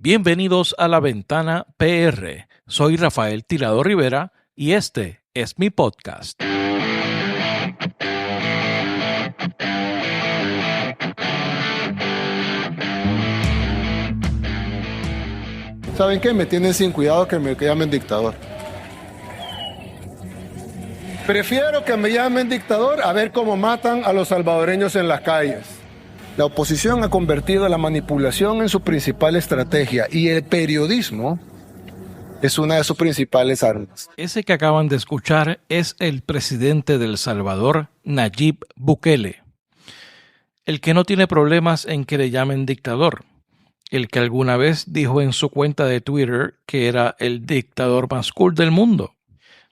Bienvenidos a La Ventana PR. Soy Rafael Tirado Rivera y este es mi podcast. ¿Saben qué? Me tienen sin cuidado que me llamen dictador. Prefiero que me llamen dictador a ver cómo matan a los salvadoreños en las calles. La oposición ha convertido la manipulación en su principal estrategia y el periodismo es una de sus principales armas. Ese que acaban de escuchar es el presidente de El Salvador, Nayib Bukele. El que no tiene problemas en que le llamen dictador. El que alguna vez dijo en su cuenta de Twitter que era el dictador más cool del mundo.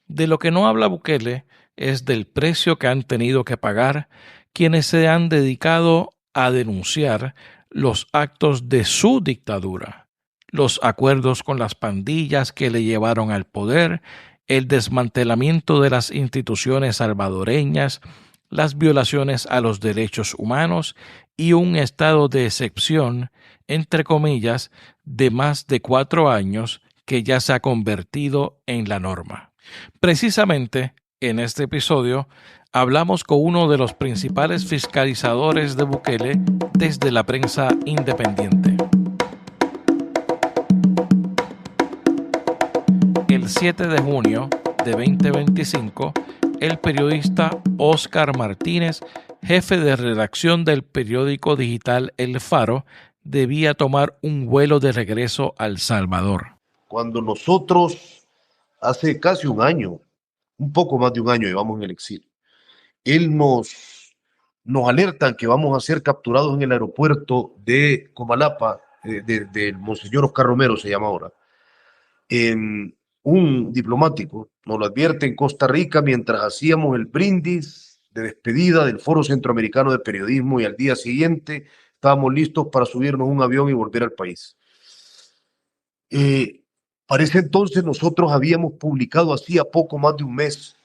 De lo que no habla Bukele es del precio que han tenido que pagar quienes se han dedicado a denunciar los actos de su dictadura, los acuerdos con las pandillas que le llevaron al poder, el desmantelamiento de las instituciones salvadoreñas, las violaciones a los derechos humanos y un estado de excepción, entre comillas, de más de 4 años que ya se ha convertido en la norma. Precisamente, en este episodio, hablamos con uno de los principales fiscalizadores de Bukele desde la prensa independiente. El 7 de junio de 2025, el periodista Óscar Martínez, jefe de redacción del periódico digital El Faro, debía tomar un vuelo de regreso a El Salvador. Cuando nosotros, hace casi un año, un poco más de un año, llevamos en el exilio, él nos alertan que vamos a ser capturados en el aeropuerto de Comalapa, del Monseñor Oscar Romero se llama ahora. Un diplomático nos lo advierte en Costa Rica mientras hacíamos el brindis de despedida del Foro Centroamericano de Periodismo y al día siguiente estábamos listos para subirnos a un avión y volver al país. Para ese entonces nosotros habíamos publicado hacía poco más de un mes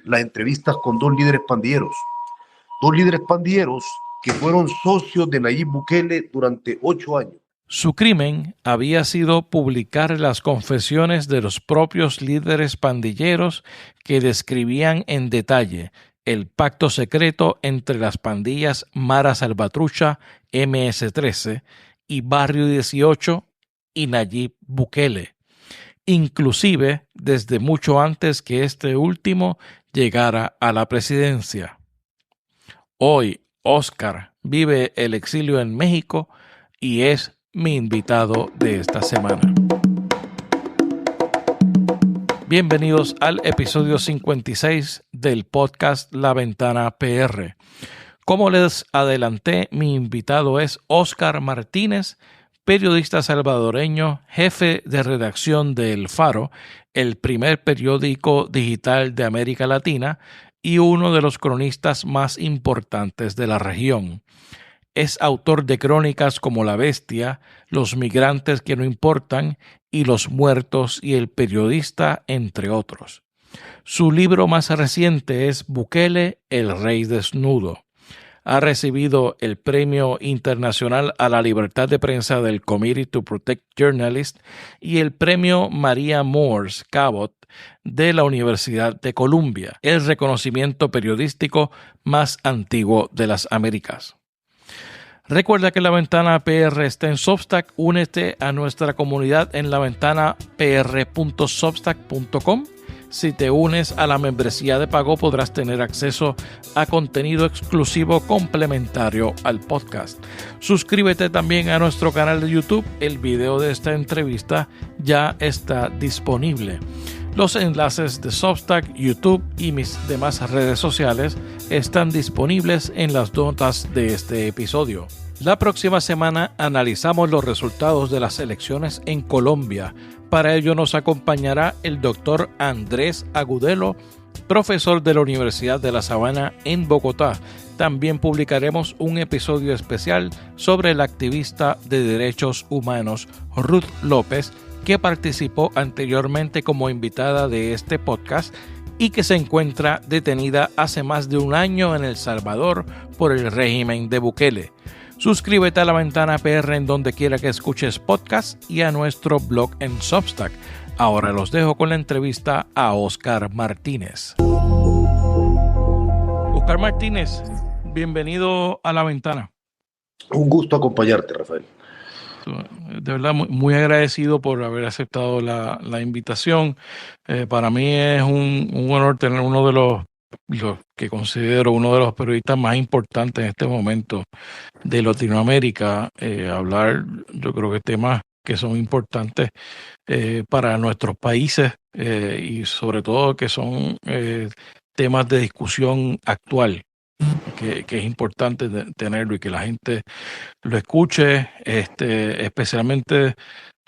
las entrevistas con dos líderes pandilleros que fueron socios de Nayib Bukele durante 8 años. Su crimen había sido publicar las confesiones de los propios líderes pandilleros que describían en detalle el pacto secreto entre las pandillas Mara Salvatrucha, MS-13 y Barrio 18 y Nayib Bukele, inclusive desde mucho antes que este último llegara a la presidencia. Hoy, Óscar vive el exilio en México y es mi invitado de esta semana. Bienvenidos al episodio 56 del podcast La Ventana PR. Como les adelanté, mi invitado es Óscar Martínez, periodista salvadoreño, jefe de redacción de El Faro, el primer periódico digital de América Latina y uno de los cronistas más importantes de la región. Es autor de crónicas como La Bestia, Los migrantes que no importan y Los muertos y El periodista, entre otros. Su libro más reciente es Bukele, el rey desnudo. Ha recibido el Premio Internacional a la Libertad de Prensa del Committee to Protect Journalists y el Premio Maria Moores Cabot de la Universidad de Columbia, el reconocimiento periodístico más antiguo de las Américas. Recuerda que La Ventana PR está en Substack. Únete a nuestra comunidad en laventanapr.substack.com. Si te unes a la membresía de pago podrás tener acceso a contenido exclusivo complementario al podcast. Suscríbete también a nuestro canal de YouTube. El video de esta entrevista ya está disponible. Los enlaces de Substack, YouTube y mis demás redes sociales están disponibles en las notas de este episodio. La próxima semana analizamos los resultados de las elecciones en Colombia. Para ello nos acompañará el doctor Andrés Agudelo, profesor de la Universidad de La Sabana en Bogotá. También publicaremos un episodio especial sobre la activista de derechos humanos Ruth López, que participó anteriormente como invitada de este podcast y que se encuentra detenida hace más de un año en El Salvador por el régimen de Bukele. Suscríbete a La Ventana PR en donde quiera que escuches podcast y a nuestro blog en Substack. Ahora los dejo con la entrevista a Óscar Martínez. Óscar Martínez, bienvenido a La Ventana. Un gusto acompañarte, Rafael. De verdad, muy agradecido por haber aceptado la invitación. Para mí es un honor tener uno de los que considero uno de los periodistas más importantes en este momento de Latinoamérica, hablar, yo creo que temas que son importantes para nuestros países y sobre todo que son temas de discusión actual, que es importante tenerlo y que la gente lo escuche, especialmente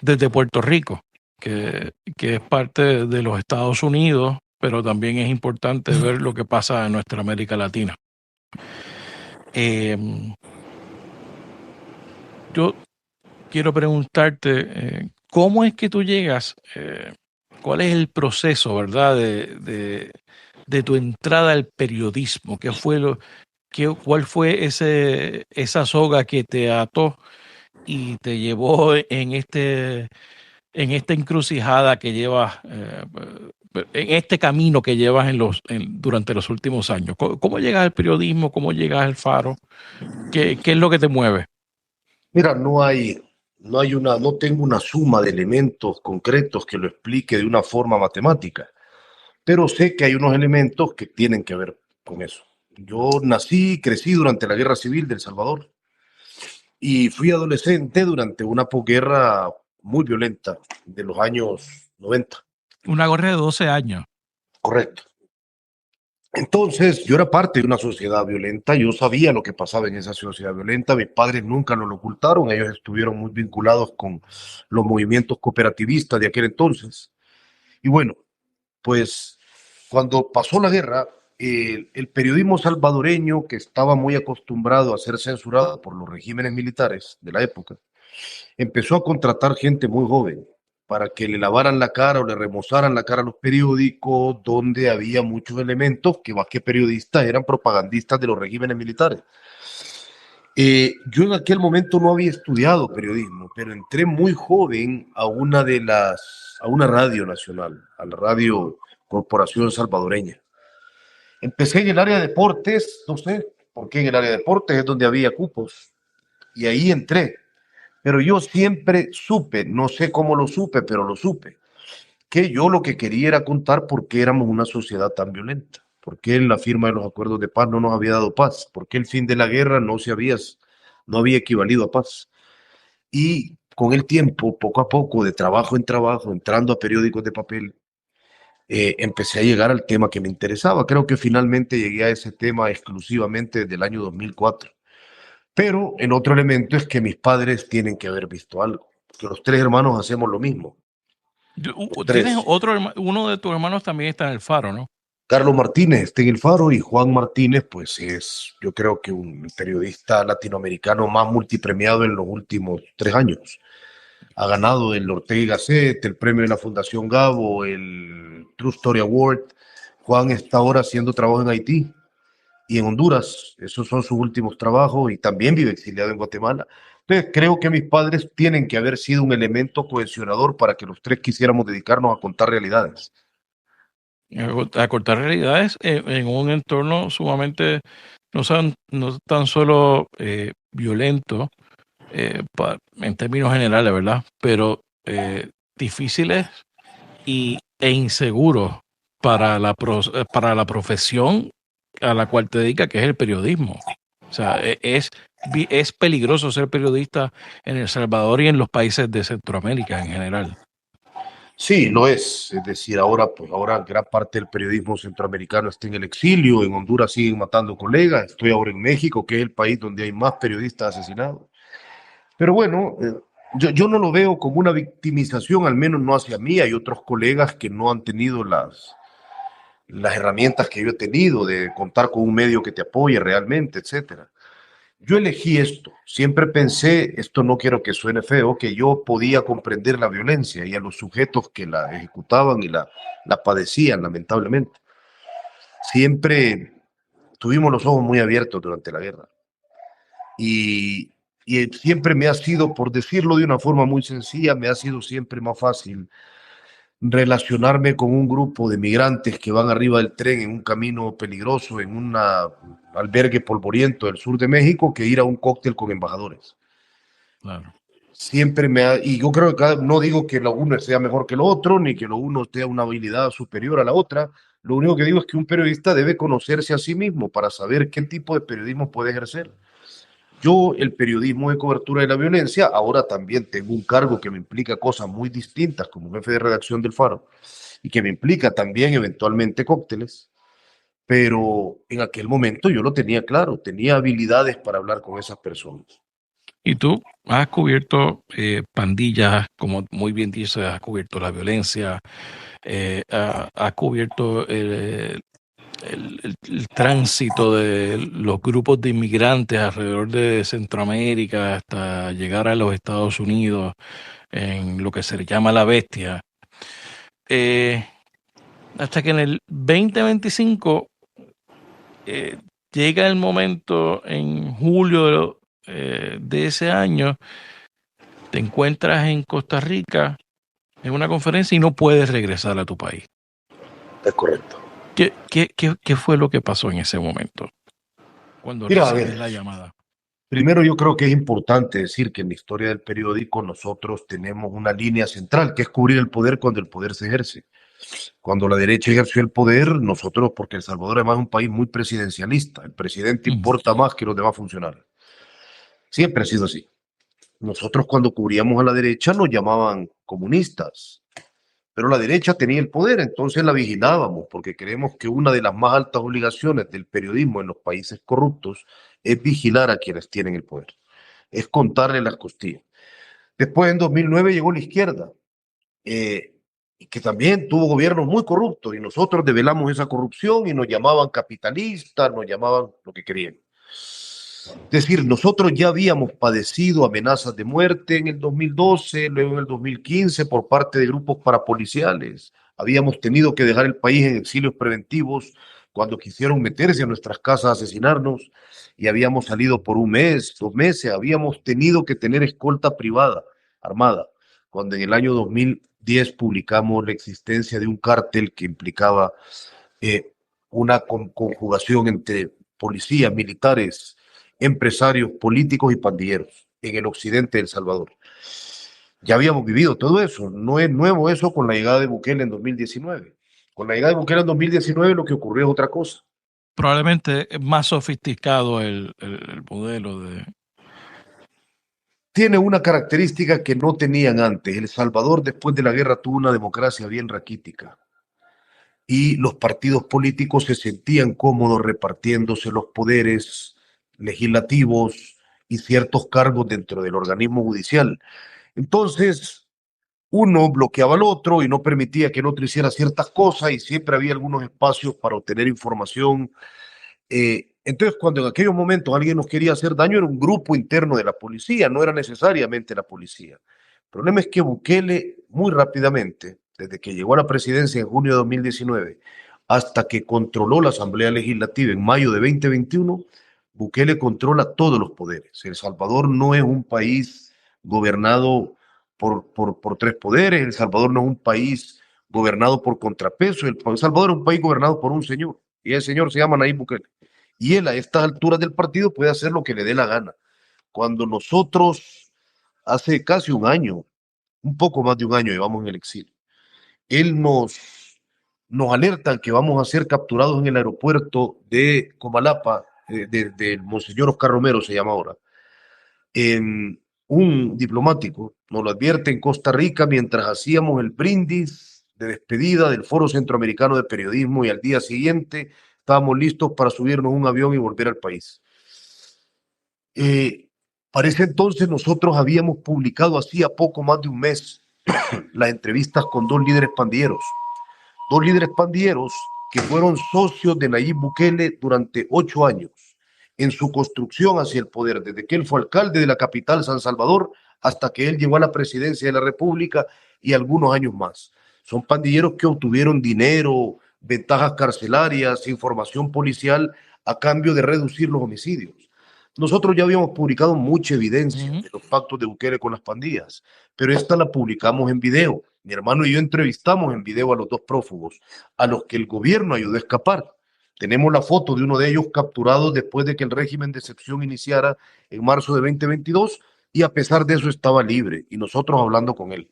desde Puerto Rico, que es parte de los Estados Unidos, pero también es importante ver lo que pasa en nuestra América Latina. Yo quiero preguntarte, ¿cómo es que tú llegas? ¿Cuál es el proceso, verdad, de tu entrada al periodismo? ¿Cuál fue esa soga que te ató y te llevó en esta encrucijada que llevas, en este camino que llevas durante los últimos años? ¿Cómo llegas al periodismo? ¿Cómo llegas al Faro? ¿Qué es lo que te mueve? Mira, no tengo una suma de elementos concretos que lo explique de una forma matemática, pero sé que hay unos elementos que tienen que ver con eso. Yo nací y crecí durante la Guerra Civil de El Salvador y fui adolescente durante una posguerra muy violenta de los años 90. Una guerra de 12 años. Correcto. Entonces, yo era parte de una sociedad violenta, yo sabía lo que pasaba en esa sociedad violenta, mis padres nunca nos lo ocultaron, ellos estuvieron muy vinculados con los movimientos cooperativistas de aquel entonces. Y bueno, pues cuando pasó la guerra, el periodismo salvadoreño, que estaba muy acostumbrado a ser censurado por los regímenes militares de la época, empezó a contratar gente muy joven para que le lavaran la cara o le remozaran la cara a los periódicos, donde había muchos elementos que más que periodistas eran propagandistas de los regímenes militares. Yo en aquel momento no había estudiado periodismo, pero entré muy joven a una radio nacional, a la Radio Corporación Salvadoreña. Empecé en el área de deportes, no sé por qué en el área de deportes es donde había cupos, y ahí entré. Pero yo siempre supe, no sé cómo lo supe, pero lo supe, que yo lo que quería era contar por qué éramos una sociedad tan violenta, por qué la firma de los acuerdos de paz no nos había dado paz, por qué el fin de la guerra no había equivalido a paz. Y con el tiempo, poco a poco, de trabajo en trabajo, entrando a periódicos de papel, empecé a llegar al tema que me interesaba. Creo que finalmente llegué a ese tema exclusivamente desde el año 2004. Pero el otro elemento es que mis padres tienen que haber visto algo, que los tres hermanos hacemos lo mismo. Tienes uno de tus hermanos también está en el Faro, ¿no? Carlos Martínez está en el Faro y Juan Martínez, pues es, yo creo que un periodista latinoamericano más multipremiado en los últimos 3 años. Ha ganado el Ortega y Gasset, el premio de la Fundación Gabo, el True Story Award. Juan está ahora haciendo trabajo en Haití y en Honduras. Esos son sus últimos trabajos y también vive exiliado en Guatemala. Entonces creo que mis padres tienen que haber sido un elemento cohesionador para que los tres quisiéramos dedicarnos a contar realidades. A contar realidades en un entorno sumamente, no tan solo violento en términos generales, ¿verdad? Pero difíciles e inseguros para la profesión a la cual te dedicas, que es el periodismo. O sea, es peligroso ser periodista en El Salvador y en los países de Centroamérica en general. Sí, lo es. Es decir, ahora gran parte del periodismo centroamericano está en el exilio. En Honduras siguen matando colegas. Estoy ahora en México, que es el país donde hay más periodistas asesinados. Pero bueno, yo no lo veo como una victimización, al menos no hacia mí. Hay otros colegas que no han tenido las herramientas que yo he tenido de contar con un medio que te apoye realmente, etcétera. Yo elegí esto, siempre pensé, esto no quiero que suene feo, que yo podía comprender la violencia y a los sujetos que la ejecutaban y la padecían, lamentablemente. Siempre tuvimos los ojos muy abiertos durante la guerra. Y y siempre me ha sido, por decirlo de una forma muy sencilla, me ha sido siempre más fácil relacionarme con un grupo de migrantes que van arriba del tren en un camino peligroso, en un albergue polvoriento del sur de México, que ir a un cóctel con embajadores. Claro. Siempre me ha, y yo creo que no digo que lo uno sea mejor que lo otro, ni que lo uno tenga una habilidad superior a la otra. Lo único que digo es que un periodista debe conocerse a sí mismo para saber qué tipo de periodismo puede ejercer. Yo, el periodismo de cobertura de la violencia, ahora también tengo un cargo que me implica cosas muy distintas como jefe de redacción del Faro y que me implica también eventualmente cócteles, pero en aquel momento yo lo tenía claro, tenía habilidades para hablar con esas personas. Y tú has cubierto pandillas, como muy bien dices, has cubierto la violencia, has cubierto el tránsito de los grupos de inmigrantes alrededor de Centroamérica hasta llegar a los Estados Unidos en lo que se llama la bestia. Hasta que en el 2025 llega el momento en julio de ese año, te encuentras en Costa Rica en una conferencia y no puedes regresar a tu país. Es correcto. ¿Qué fue lo que pasó en ese momento cuando Mira, a recibes ver, la llamada? primero yo creo que es importante decir que en la historia del periódico nosotros tenemos una línea central, que es cubrir el poder cuando el poder se ejerce. Cuando la derecha ejerció el poder, nosotros, porque El Salvador además es un país muy presidencialista, el presidente importa más que los demás funcionarios. Siempre ha sido así. Nosotros cuando cubríamos a la derecha nos llamaban comunistas, pero la derecha tenía el poder, entonces la vigilábamos, porque creemos que una de las más altas obligaciones del periodismo en los países corruptos es vigilar a quienes tienen el poder, es contarle las costillas. Después, en 2009, llegó la izquierda, y que también tuvo gobiernos muy corruptos, y nosotros develamos esa corrupción y nos llamaban capitalistas, nos llamaban lo que querían. Es decir, nosotros ya habíamos padecido amenazas de muerte en el 2012, luego en el 2015 por parte de grupos parapoliciales. Habíamos tenido que dejar el país en exilios preventivos cuando quisieron meterse a nuestras casas a asesinarnos y habíamos salido por un mes, 2 meses. Habíamos tenido que tener escolta privada, armada, cuando en el año 2010 publicamos la existencia de un cártel que implicaba una conjugación entre policías, militares, empresarios, políticos y pandilleros en el occidente de El Salvador. Ya habíamos vivido todo eso, no es nuevo eso con la llegada de Bukele en 2019. Con la llegada de Bukele en 2019 lo que ocurrió es otra cosa. Probablemente es más sofisticado el modelo de... Tiene una característica que no tenían antes. El Salvador después de la guerra tuvo una democracia bien raquítica y los partidos políticos se sentían cómodos repartiéndose los poderes legislativos y ciertos cargos dentro del organismo judicial. Entonces, uno bloqueaba al otro y no permitía que el otro hiciera ciertas cosas y siempre había algunos espacios para obtener información. Entonces, cuando en aquellos momentos alguien nos quería hacer daño, era un grupo interno de la policía, no era necesariamente la policía. El problema es que Bukele, muy rápidamente, desde que llegó a la presidencia en junio de 2019, hasta que controló la Asamblea Legislativa en mayo de 2021, Bukele controla todos los poderes. El Salvador no es un país gobernado por tres poderes, El Salvador no es un país gobernado por contrapeso, El Salvador es un país gobernado por un señor, y el señor se llama Nayib Bukele. Y él a estas alturas del partido puede hacer lo que le dé la gana. Cuando nosotros, hace casi un año, un poco más de un año llevamos en el exilio, él nos alertan que vamos a ser capturados en el aeropuerto de Comalapa, de Monseñor Oscar Romero se llama ahora. Un diplomático nos lo advierte en Costa Rica mientras hacíamos el brindis de despedida del Foro Centroamericano de Periodismo y al día siguiente estábamos listos para subirnos a un avión y volver al país. Para ese entonces nosotros habíamos publicado hacía poco más de un mes las entrevistas con dos líderes pandilleros que fueron socios de Nayib Bukele durante 8 años en su construcción hacia el poder, desde que él fue alcalde de la capital, San Salvador, hasta que él llegó a la presidencia de la República y algunos años más. Son pandilleros que obtuvieron dinero, ventajas carcelarias, información policial a cambio de reducir los homicidios. nosotros ya habíamos publicado mucha evidencia de los pactos de Bukele con las pandillas, pero esta la publicamos en video. Mi hermano y yo entrevistamos en video a los dos prófugos, a los que el gobierno ayudó a escapar. Tenemos la foto de uno de ellos capturado después de que el régimen de excepción iniciara en marzo de 2022 y a pesar de eso estaba libre y nosotros hablando con él.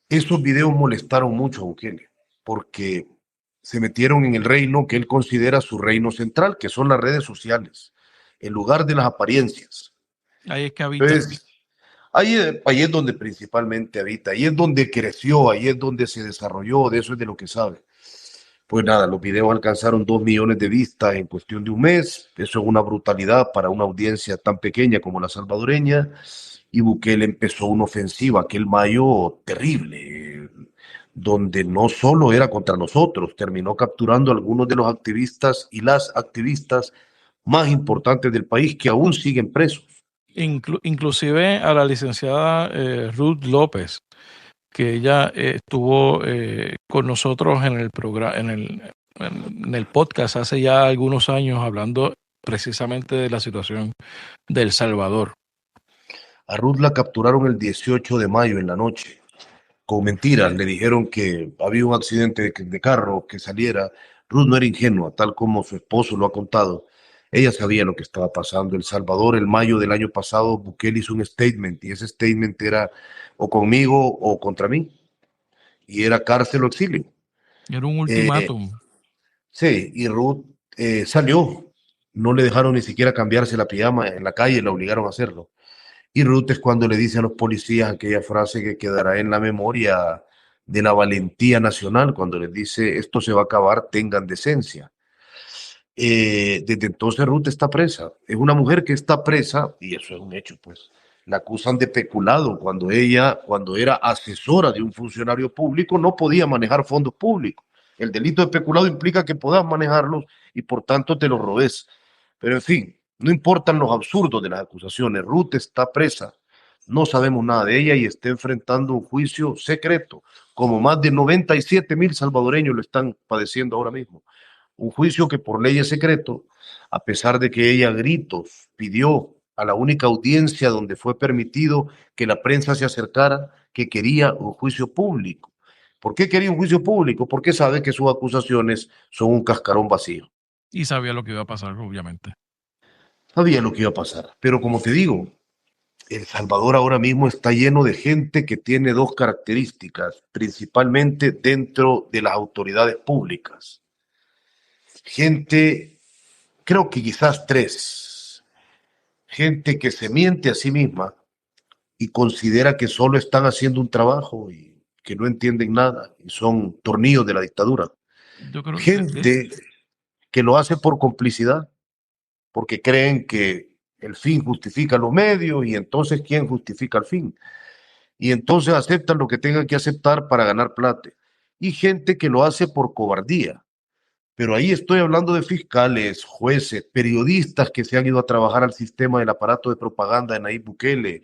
Esos videos molestaron mucho a Bukele porque se metieron en el reino que él considera su reino central, que son las redes sociales, en lugar de las apariencias. Ahí es que habita. Entonces, ahí es donde principalmente habita, ahí es donde creció, ahí es donde se desarrolló, de eso es de lo que sabe. Pues nada, los videos alcanzaron 2 millones de vistas en cuestión de un mes. Eso es una brutalidad para una audiencia tan pequeña como la salvadoreña. Y Bukele empezó una ofensiva aquel mayo terrible, donde no solo era contra nosotros, terminó capturando a algunos de los activistas y las activistas más importantes del país que aún siguen presos. Inclusive a la licenciada Ruth López, que ella estuvo con nosotros en el programa, en el podcast hace ya algunos años, hablando precisamente de la situación de El Salvador. A Ruth la capturaron el 18 de mayo en la noche. Con mentiras, le dijeron que había un accidente de carro, que saliera. Ruth no era ingenua, tal como su esposo lo ha contado. Ella sabía lo que estaba pasando. El Salvador, el mayo del año pasado, Bukele hizo un statement y ese statement era o conmigo o contra mí. Y era cárcel o exilio. Era un ultimátum. Sí, y Ruth salió. No le dejaron ni siquiera cambiarse la pijama en la calle, la obligaron a hacerlo. Y Ruth es cuando le dice a los policías aquella frase que quedará en la memoria de la valentía nacional, cuando les dice, esto se va a acabar, tengan decencia. Desde entonces Ruth está presa. Es una mujer que está presa, y eso es un hecho, pues. La acusan de peculado cuando ella, cuando era asesora de un funcionario público, no podía manejar fondos públicos. El delito de peculado implica que puedas manejarlos y por tanto te los robes. Pero en fin, no importan los absurdos de las acusaciones. Ruth está presa. No sabemos nada de ella y está enfrentando un juicio secreto, como más de 97,000 salvadoreños lo están padeciendo ahora mismo. Un juicio que por ley es secreto, a pesar de que ella a gritos pidió a la única audiencia donde fue permitido que la prensa se acercara, que quería un juicio público. ¿Por qué quería un juicio público? Porque sabe que sus acusaciones son un cascarón vacío. Y sabía lo que iba a pasar, obviamente. Sabía lo que iba a pasar. Pero como te digo, El Salvador ahora mismo está lleno de gente que tiene dos características, principalmente dentro de las autoridades públicas. Gente, creo que quizás tres. Gente que se miente a sí misma y considera que solo están haciendo un trabajo y que no entienden nada y son tornillos de la dictadura. Yo creo Gente que lo hace por complicidad, porque creen que el fin justifica los medios y entonces ¿quién justifica el fin? Y entonces aceptan lo que tengan que aceptar para ganar plata. Y gente que lo hace por cobardía. Pero ahí estoy hablando de fiscales, jueces, periodistas que se han ido a trabajar al sistema del aparato de propaganda de Nayib Bukele,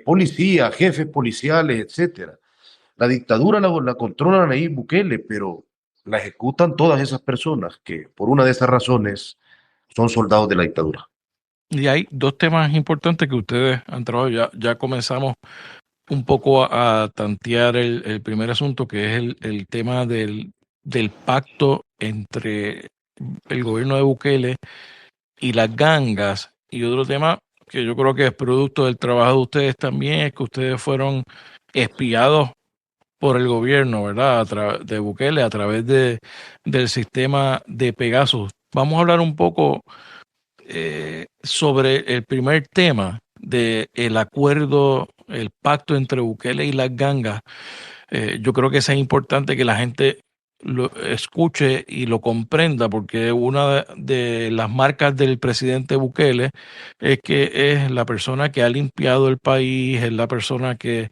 policías, jefes policiales, etcétera. La dictadura la controla Nayib Bukele, pero la ejecutan todas esas personas que por una de esas razones son soldados de la dictadura. Y hay dos temas importantes que ustedes han trabajado. Ya comenzamos un poco a tantear el primer asunto, que es el tema del pacto entre el gobierno de Bukele y las gangas. Y otro tema que yo creo que es producto del trabajo de ustedes también, es que ustedes fueron espiados por el gobierno, ¿verdad? De Bukele a través del sistema de Pegasus. Vamos a hablar un poco sobre el primer tema del acuerdo, el pacto entre Bukele y las gangas. Yo creo que es importante que la gente lo escuche y lo comprenda, porque una de las marcas del presidente Bukele es que es la persona que ha limpiado el país, es la persona que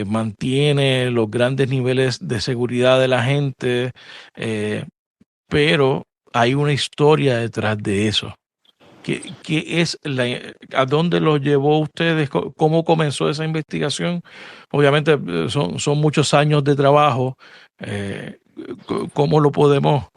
mantiene los grandes niveles de seguridad de la gente, pero hay una historia detrás de eso. ¿Qué es a dónde los llevó ustedes? ¿Cómo comenzó esa investigación? Obviamente son muchos años de trabajo. ¿Cómo lo podemos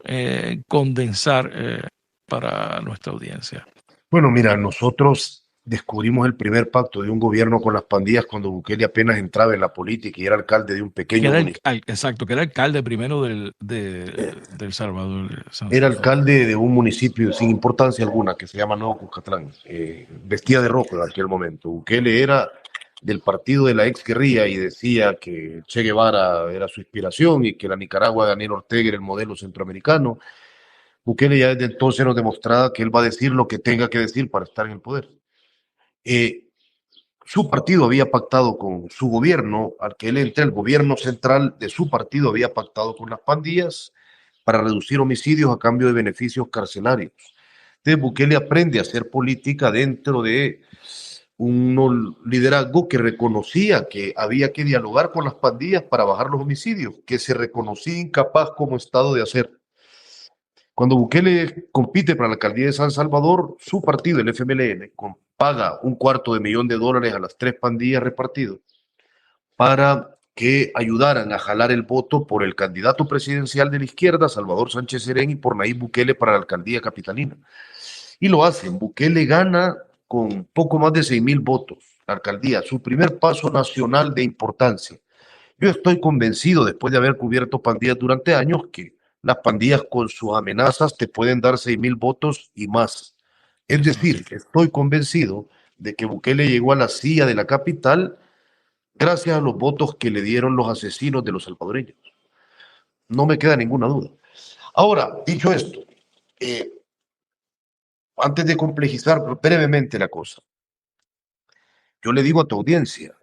condensar para nuestra audiencia? Bueno, mira, nosotros descubrimos el primer pacto de un gobierno con las pandillas cuando Bukele apenas entraba en la política y era alcalde de un Que pequeño era municipio. exacto, que era alcalde primero del Salvador, de San Era Salvador. alcalde de un municipio sin importancia alguna que se llama Nuevo Cuscatlán. Vestía de rojo en aquel momento. Bukele era del partido de la ex guerrilla y decía que Che Guevara era su inspiración y que la Nicaragua de Daniel Ortega era el modelo centroamericano. Bukele ya desde entonces nos demostraba que él va a decir lo que tenga que decir para estar en el poder. Eh, Su partido había pactado con su gobierno, al que él entra, el gobierno central de su partido había pactado con las pandillas para reducir homicidios a cambio de beneficios carcelarios. Entonces Bukele aprende a hacer política dentro de un liderazgo que reconocía que había que dialogar con las pandillas para bajar los homicidios, que se reconocía incapaz como Estado de hacer. Cuando Bukele compite para la alcaldía de San Salvador, su partido, el FMLN, paga $250,000 a las 3 pandillas repartidos para que ayudaran a jalar el voto por el candidato presidencial de la izquierda, Salvador Sánchez Serén, y por Nayib Bukele para la alcaldía capitalina. Y lo hacen. Bukele gana con poco más de 6,000 votos la alcaldía, su primer paso nacional de importancia. Yo estoy convencido, después de haber cubierto pandillas durante años, que las pandillas con sus amenazas te pueden dar 6,000 votos y más. Es decir, estoy convencido de que Bukele llegó a la silla de la capital gracias a los votos que le dieron los asesinos de los salvadoreños. No me queda ninguna duda. Ahora, dicho esto, antes de complejizar brevemente la cosa, yo le digo a tu audiencia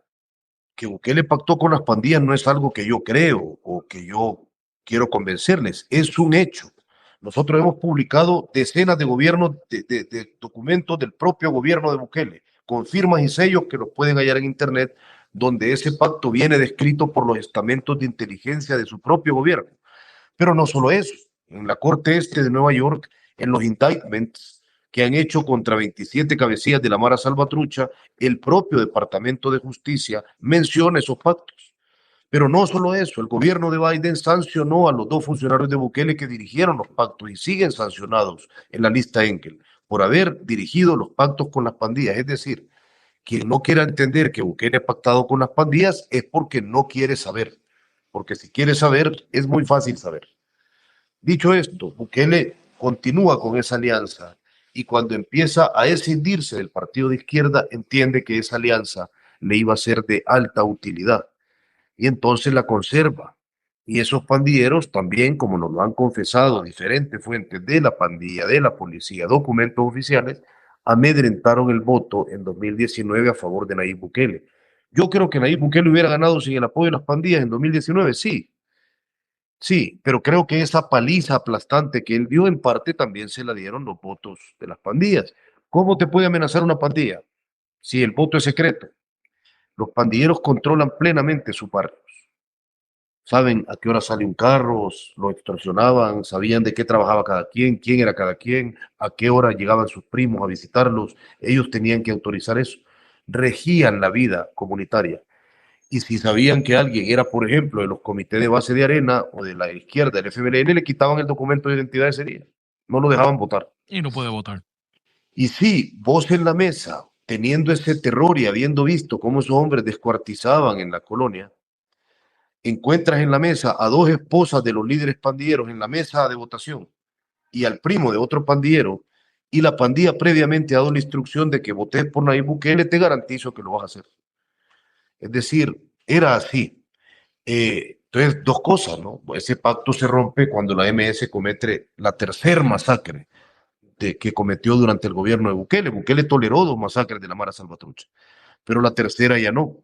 que Bukele pactó con las pandillas no es algo que yo creo o que yo quiero convencerles, es un hecho. Nosotros hemos publicado decenas de gobiernos, de documentos del propio gobierno de Bukele, con firmas y sellos que los pueden hallar en internet, donde ese pacto viene descrito por los estamentos de inteligencia de su propio gobierno. Pero no solo eso, en la Corte Este de Nueva York, en los indictments que han hecho contra 27 cabecillas de la Mara Salvatrucha, el propio Departamento de Justicia menciona esos pactos. Pero no solo eso, el gobierno de Biden sancionó a los 2 funcionarios de Bukele que dirigieron los pactos y siguen sancionados en la lista Enkel por haber dirigido los pactos con las pandillas. Es decir, quien no quiera entender que Bukele ha pactado con las pandillas es porque no quiere saber. Porque si quiere saber, es muy fácil saber. Dicho esto, Bukele continúa con esa alianza y cuando empieza a escindirse del partido de izquierda, entiende que esa alianza le iba a ser de alta utilidad y entonces la conserva. Y esos pandilleros también, como nos lo han confesado diferentes fuentes de la pandilla, de la policía, documentos oficiales, amedrentaron el voto en 2019 a favor de Nayib Bukele. Yo creo que Nayib Bukele hubiera ganado sin el apoyo de las pandillas en 2019, sí, sí, pero creo que esa paliza aplastante que él dio en parte también se la dieron los votos de las pandillas. ¿Cómo te puede amenazar una pandilla si el voto es secreto? Los pandilleros controlan plenamente sus barrios. Saben a qué hora sale un carro, lo extorsionaban, sabían de qué trabajaba cada quien, quién era cada quien, a qué hora llegaban sus primos a visitarlos. Ellos tenían que autorizar eso. Regían la vida comunitaria. Y si sabían que alguien era, por ejemplo, de los comités de base de Arena o de la izquierda, del FMLN, le quitaban el documento de identidad ese día. No lo dejaban votar. Y no puede votar. Y sí, vos en la mesa, teniendo ese terror y habiendo visto cómo esos hombres descuartizaban en la colonia, encuentras en la mesa a 2 esposas de los líderes pandilleros en la mesa de votación y al primo de otro pandillero, y la pandilla previamente ha dado la instrucción de que votes por Nayib Bukele, te garantizo que lo vas a hacer. Es decir, era así. Entonces, 2 cosas, ¿no? Ese pacto se rompe cuando la MS comete la tercera masacre que cometió durante el gobierno de Bukele. Bukele toleró 2 masacres de la Mara Salvatrucha, pero la tercera ya no.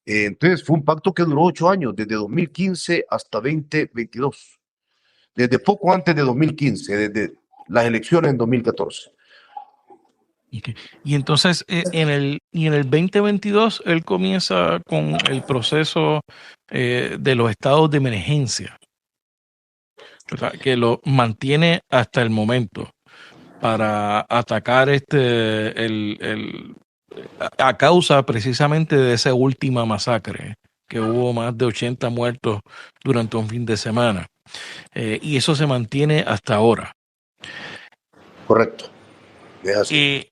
Entonces, fue un pacto que duró 8 años, desde 2015 hasta 2022. Desde poco antes de 2015, desde las elecciones en 2014. Y entonces en el 2022 él comienza con el proceso de los estados de emergencia, ¿verdad? Que lo mantiene hasta el momento para atacar a causa precisamente de esa última masacre, que hubo más de 80 muertos durante un fin de semana. Y eso se mantiene hasta ahora. Correcto. Es así.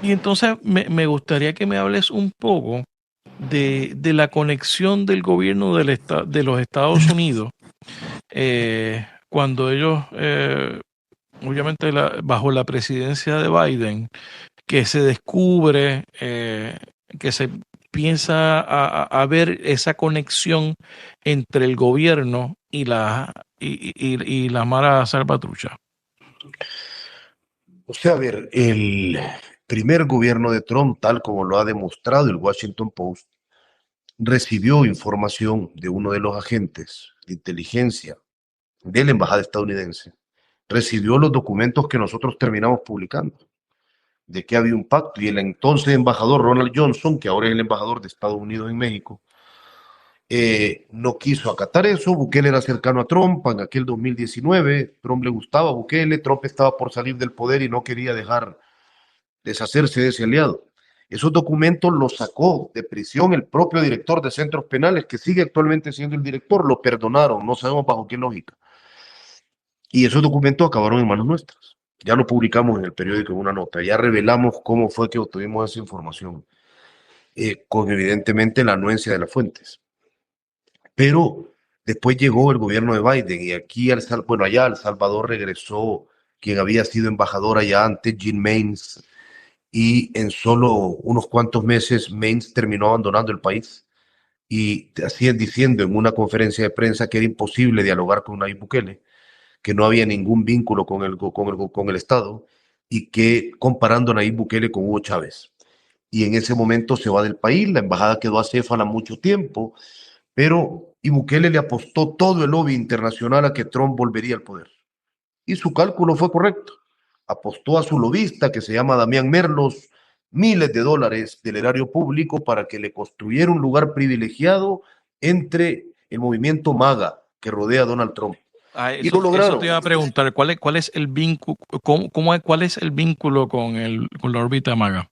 Y entonces me gustaría que me hables un poco de la conexión del gobierno de los Estados Unidos cuando ellos, obviamente bajo la presidencia de Biden, que se descubre, que se piensa a ver esa conexión entre el gobierno y la Mara Salvatrucha. O sea, a ver, el primer gobierno de Trump, tal como lo ha demostrado el Washington Post, recibió información de uno de los agentes de inteligencia de la embajada estadounidense. Recibió los documentos que nosotros terminamos publicando, de que había un pacto, y el entonces embajador Ronald Johnson, que ahora es el embajador de Estados Unidos en México, no quiso acatar eso. Bukele era cercano a Trump en aquel 2019, Trump le gustaba a Bukele, Trump estaba por salir del poder y no quería dejar deshacerse de ese aliado. Esos documentos los sacó de prisión el propio director de centros penales, que sigue actualmente siendo el director. Lo perdonaron, no sabemos bajo qué lógica. Y esos documentos acabaron en manos nuestras. Ya lo publicamos en el periódico en una nota, ya revelamos cómo fue que obtuvimos esa información, con evidentemente la anuencia de las fuentes. Pero después llegó el gobierno de Biden y aquí, bueno, allá a El Salvador regresó quien había sido embajador allá antes, Jim Maines, y en solo unos cuantos meses Maines terminó abandonando el país y así diciendo en una conferencia de prensa que era imposible dialogar con Nayib Bukele, que no había ningún vínculo con el Estado, y que comparando a Nayib Bukele con Hugo Chávez. Y en ese momento se va del país, la embajada quedó acéfala mucho tiempo, pero y Bukele le apostó todo el lobby internacional a que Trump volvería al poder. Y su cálculo fue correcto. Apostó a su lobista, que se llama Damián Merlos, miles de dólares del erario público para que le construyera un lugar privilegiado entre el movimiento MAGA que rodea a Donald Trump. Y lo Eso te lograron. iba a preguntar, ¿cuál es el vínculo, cuál es el vínculo con la órbita MAGA?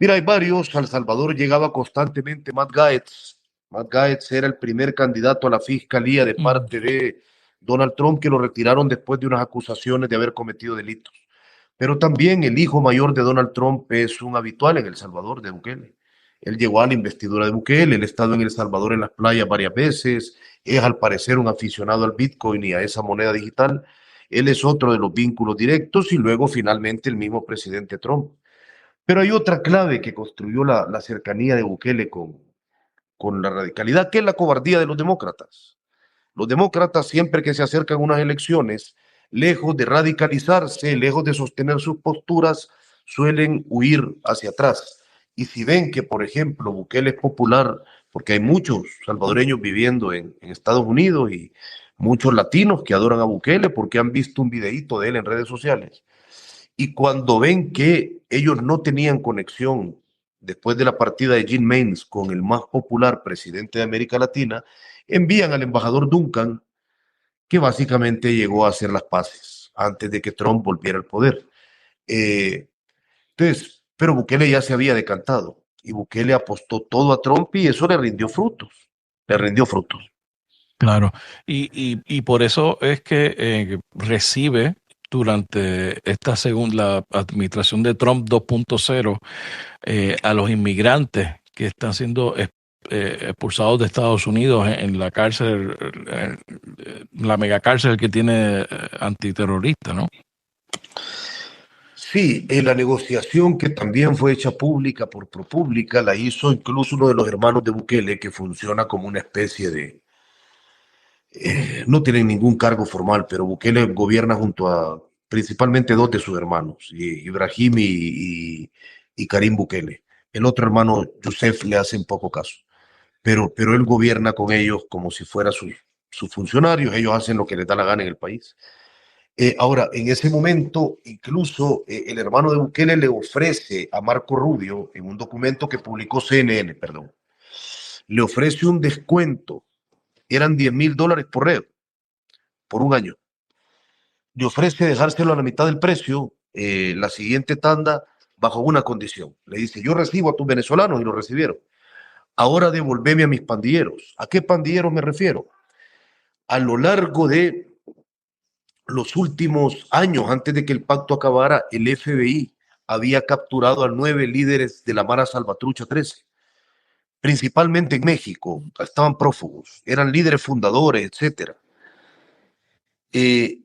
Mira, hay varios. A El Salvador llegaba constantemente Matt Gaetz. Matt Gaetz era el primer candidato a la fiscalía de parte de Donald Trump, que lo retiraron después de unas acusaciones de haber cometido delitos. Pero también el hijo mayor de Donald Trump es un habitual en El Salvador, de Bukele. Él llegó a la investidura de Bukele, él ha estado en El Salvador en las playas varias veces, es al parecer un aficionado al Bitcoin y a esa moneda digital. Él es otro de los vínculos directos y luego finalmente el mismo presidente Trump. Pero hay otra clave que construyó la cercanía de Bukele con la radicalidad, que es la cobardía de los demócratas. Los demócratas, siempre que se acercan a unas elecciones, lejos de radicalizarse, lejos de sostener sus posturas, suelen huir hacia atrás. Y si ven que, por ejemplo, Bukele es popular, porque hay muchos salvadoreños viviendo en Estados Unidos y muchos latinos que adoran a Bukele porque han visto un videíto de él en redes sociales. Y cuando ven que ellos no tenían conexión después de la partida de Jim Maines con el más popular presidente de América Latina, envían al embajador Duncan, que básicamente llegó a hacer las paces antes de que Trump volviera al poder. Eh, pero Bukele ya se había decantado y Bukele apostó todo a Trump y eso le rindió frutos. Le rindió frutos. Claro, y por eso es que recibe durante esta segunda administración de Trump 2.0 a los inmigrantes que están siendo expulsados de Estados Unidos en la cárcel, la megacárcel que tiene antiterrorista, ¿no? Sí, la negociación que también fue hecha pública por ProPublica la hizo incluso uno de los hermanos de Bukele, que funciona como una especie de... no tienen ningún cargo formal, pero Bukele gobierna junto a principalmente dos de sus hermanos, Ibrahim y Karim Bukele. El otro hermano, Youssef, le hace poco caso, pero él gobierna con ellos como si fueran sus funcionarios. Ellos hacen lo que les da la gana en el país. Ahora, en ese momento, incluso el hermano de Bukele le ofrece a Marco Rubio, en un documento que publicó CNN, perdón, le ofrece un descuento. Eran $10,000 por reo, por un año. Le ofrece dejárselo a la mitad del precio, la siguiente tanda, bajo una condición. Le dice: yo recibo a tus venezolanos, y lo recibieron. Ahora devolveme a mis pandilleros. ¿A qué pandilleros me refiero? A lo largo de los últimos años, antes de que el pacto acabara, el FBI había capturado a 9 líderes de la Mara Salvatrucha 13, principalmente en México. Estaban prófugos, eran líderes fundadores, etcétera. Y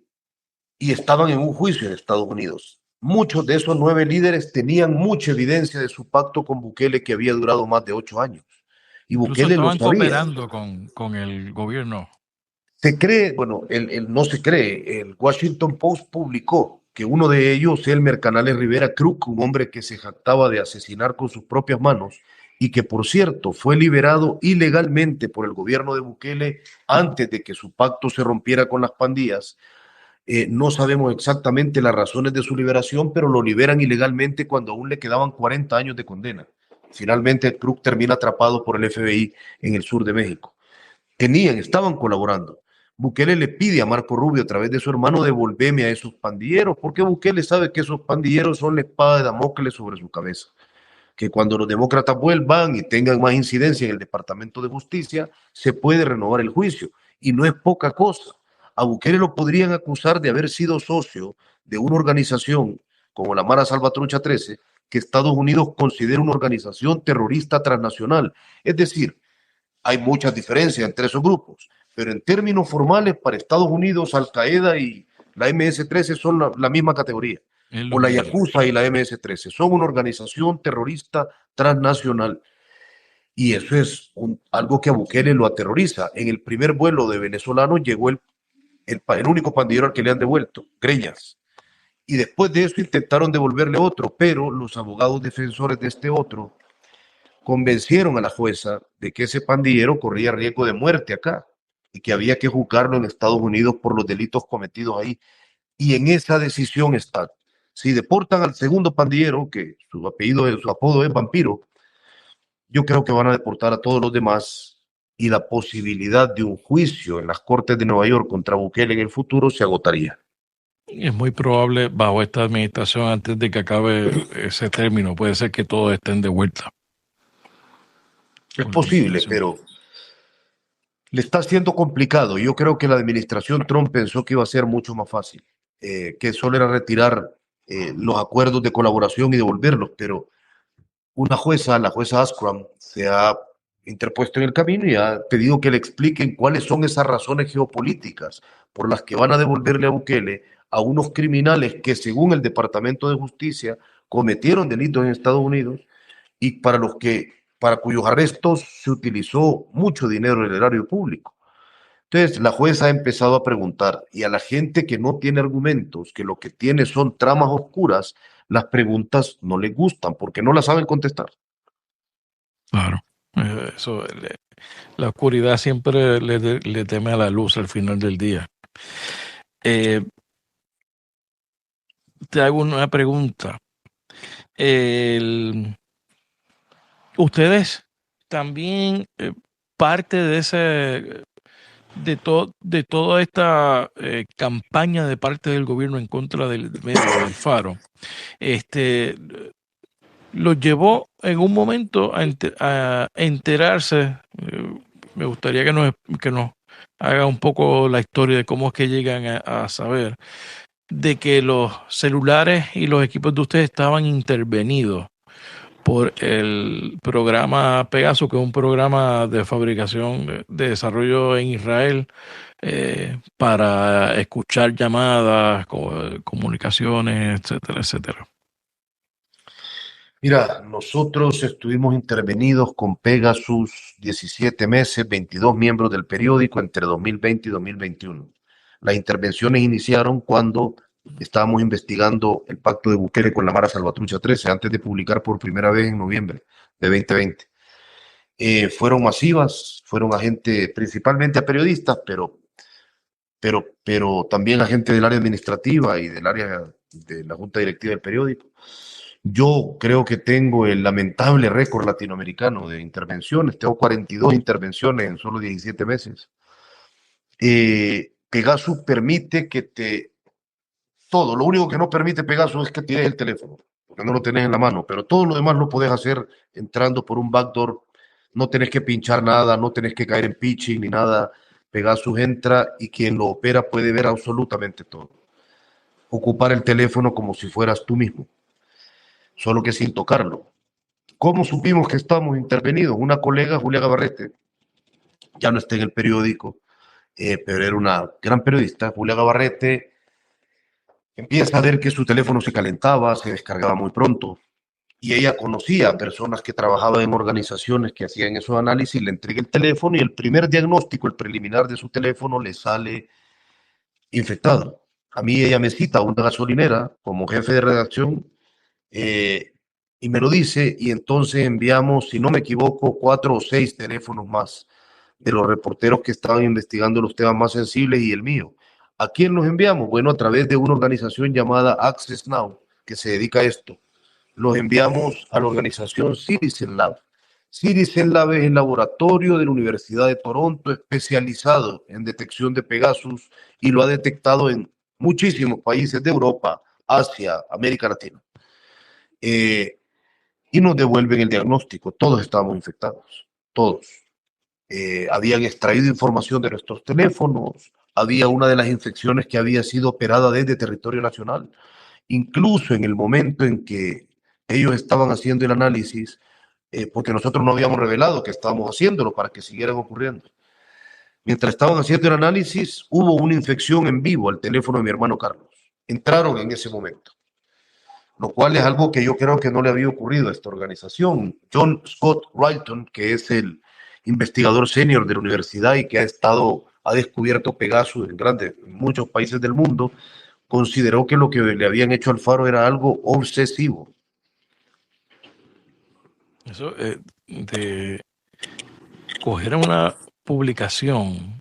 estaban en un juicio en Estados Unidos. Muchos de esos 9 líderes tenían mucha evidencia de su pacto con Bukele, que había durado más de 8 años. Y Incluso Bukele lo estaban sabía. cooperando con el gobierno. Se cree, bueno, no se cree, el Washington Post publicó que uno de ellos, Elmer Canales Rivera Cruz, un hombre que se jactaba de asesinar con sus propias manos y que, por cierto, fue liberado ilegalmente por el gobierno de Bukele antes de que su pacto se rompiera con las pandillas. No sabemos exactamente las razones de su liberación, pero lo liberan ilegalmente cuando aún le quedaban 40 años de condena. Finalmente, Cruz termina atrapado por el FBI en el sur de México. Estaban colaborando. Bukele le pide a Marco Rubio, a través de su hermano, devolverme a esos pandilleros, porque Bukele sabe que esos pandilleros son la espada de Damocles sobre su cabeza. Que cuando los demócratas vuelvan y tengan más incidencia en el Departamento de Justicia, se puede renovar el juicio. Y no es poca cosa. A Bukele lo podrían acusar de haber sido socio de una organización como la Mara Salvatrucha 13, que Estados Unidos considera una organización terrorista transnacional. Es decir, hay muchas diferencias entre esos grupos, pero en términos formales, para Estados Unidos, Al Qaeda y la MS-13 son la misma categoría. O la Yakuza y la MS-13 son una organización terrorista transnacional. Y eso es algo que a Bukele lo aterroriza. En el primer vuelo de venezolanos llegó el único pandillero al que le han devuelto, Greñas. Y después de eso intentaron devolverle otro, pero los abogados defensores de este otro convencieron a la jueza de que ese pandillero corría riesgo de muerte acá y que había que juzgarlo en Estados Unidos por los delitos cometidos ahí. Y en esa decisión está. Si deportan al segundo pandillero, que su apodo es Vampiro, yo creo que van a deportar a todos los demás y la posibilidad de un juicio en las Cortes de Nueva York contra Bukele en el futuro se agotaría. Es muy probable, bajo esta administración, antes de que acabe ese término, puede ser que todos estén de vuelta. Es posible, pero le está siendo complicado. Yo creo que la administración Trump pensó que iba a ser mucho más fácil, que solo era retirar los acuerdos de colaboración y devolverlos, pero una jueza, la jueza Askram, se ha interpuesto en el camino y ha pedido que le expliquen cuáles son esas razones geopolíticas por las que van a devolverle a Bukele a unos criminales que, según el Departamento de Justicia, cometieron delitos en Estados Unidos y para cuyos arrestos se utilizó mucho dinero del erario público. Entonces, la jueza ha empezado a preguntar, y a la gente que no tiene argumentos, que lo que tiene son tramas oscuras, las preguntas no les gustan porque no las saben contestar. Claro, la oscuridad siempre le teme a la luz al final del día. Te hago una pregunta. Ustedes también, parte de toda esta campaña de parte del gobierno en contra del medio del Faro, los llevó en un momento a enterarse. Me gustaría que nos haga un poco la historia de cómo es que llegan a saber de que los celulares y los equipos de ustedes estaban intervenidos por el programa Pegasus, que es un programa de fabricación, de desarrollo en Israel, para escuchar llamadas, comunicaciones, etcétera, etcétera. Mira, nosotros estuvimos intervenidos con Pegasus 17 meses, 22 miembros del periódico entre 2020 y 2021. Las intervenciones iniciaron cuando estábamos investigando el pacto de Bukele con la Mara Salvatrucha 13, antes de publicar por primera vez en noviembre de 2020. Fueron masivas, fueron a gente, principalmente a periodistas, pero también a gente del área administrativa y del área de la junta directiva del periódico. Yo creo que tengo el lamentable récord latinoamericano de intervenciones. Tengo 42 intervenciones en solo 17 meses. Pegasus permite todo. Lo único que no permite Pegasus es que tires el teléfono, porque no lo tenés en la mano, pero todo lo demás lo podés hacer entrando por un backdoor. No tenés que pinchar nada, no tenés que caer en pitching ni nada. Pegasus entra y quien lo opera puede ver absolutamente todo. Ocupar el teléfono como si fueras tú mismo. solo que sin tocarlo. ¿Cómo supimos que estábamos intervenidos? Una colega, Julia Gabarrete, ya no está en el periódico, pero era una gran periodista. Julia Gabarrete empieza a ver que su teléfono se calentaba, se descargaba muy pronto, y ella conocía a personas que trabajaban en organizaciones que hacían esos análisis, le entrega el teléfono y el primer diagnóstico, el preliminar de su teléfono, le sale infectado. A mí ella me cita a una gasolinera como jefe de redacción, eh, y me lo dice, y entonces enviamos, si no me equivoco, 4 o 6 teléfonos más de los reporteros que estaban investigando los temas más sensibles y el mío. ¿A quién los enviamos? Bueno, a través de una organización llamada Access Now, que se dedica a esto. Los enviamos a la organización Citizen Lab. Citizen Lab es el laboratorio de la Universidad de Toronto especializado en detección de Pegasus y lo ha detectado en muchísimos países de Europa, Asia, América Latina. Y nos devuelven el diagnóstico. Todos estábamos infectados, todos. Habían extraído información de nuestros teléfonos, había una de las infecciones que había sido operada desde territorio nacional. Incluso en el momento en que ellos estaban haciendo el análisis, porque nosotros no habíamos revelado que estábamos haciéndolo para que siguieran ocurriendo. Mientras estaban haciendo el análisis, hubo una infección en vivo al teléfono de mi hermano Carlos. Entraron en ese momento, lo cual es algo que yo creo que no le había ocurrido a esta organización. John Scott Wrighton, que es el investigador senior de la universidad y que ha descubierto Pegasus en muchos países del mundo, consideró que lo que le habían hecho al Faro era algo obsesivo. Eso de coger una publicación,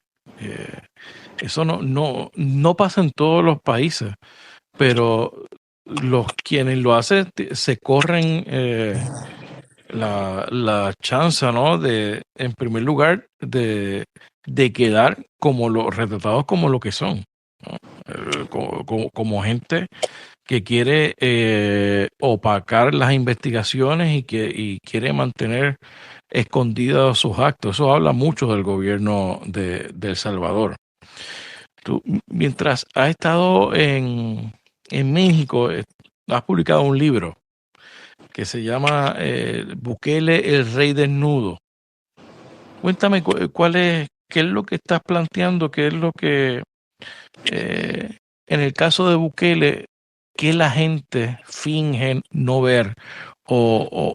eso no pasa en todos los países, pero quienes lo hacen se corren la chance, ¿no? De, en primer lugar, de quedar como retratados como lo que son, ¿no? Como gente que quiere opacar las investigaciones y quiere mantener escondidos sus actos. Eso habla mucho del gobierno de El Salvador. Tú, mientras has estado en México, has publicado un libro que se llama Bukele, el rey desnudo. Cuéntame qué es lo que estás planteando, qué es lo que, en el caso de Bukele, que la gente finge no ver o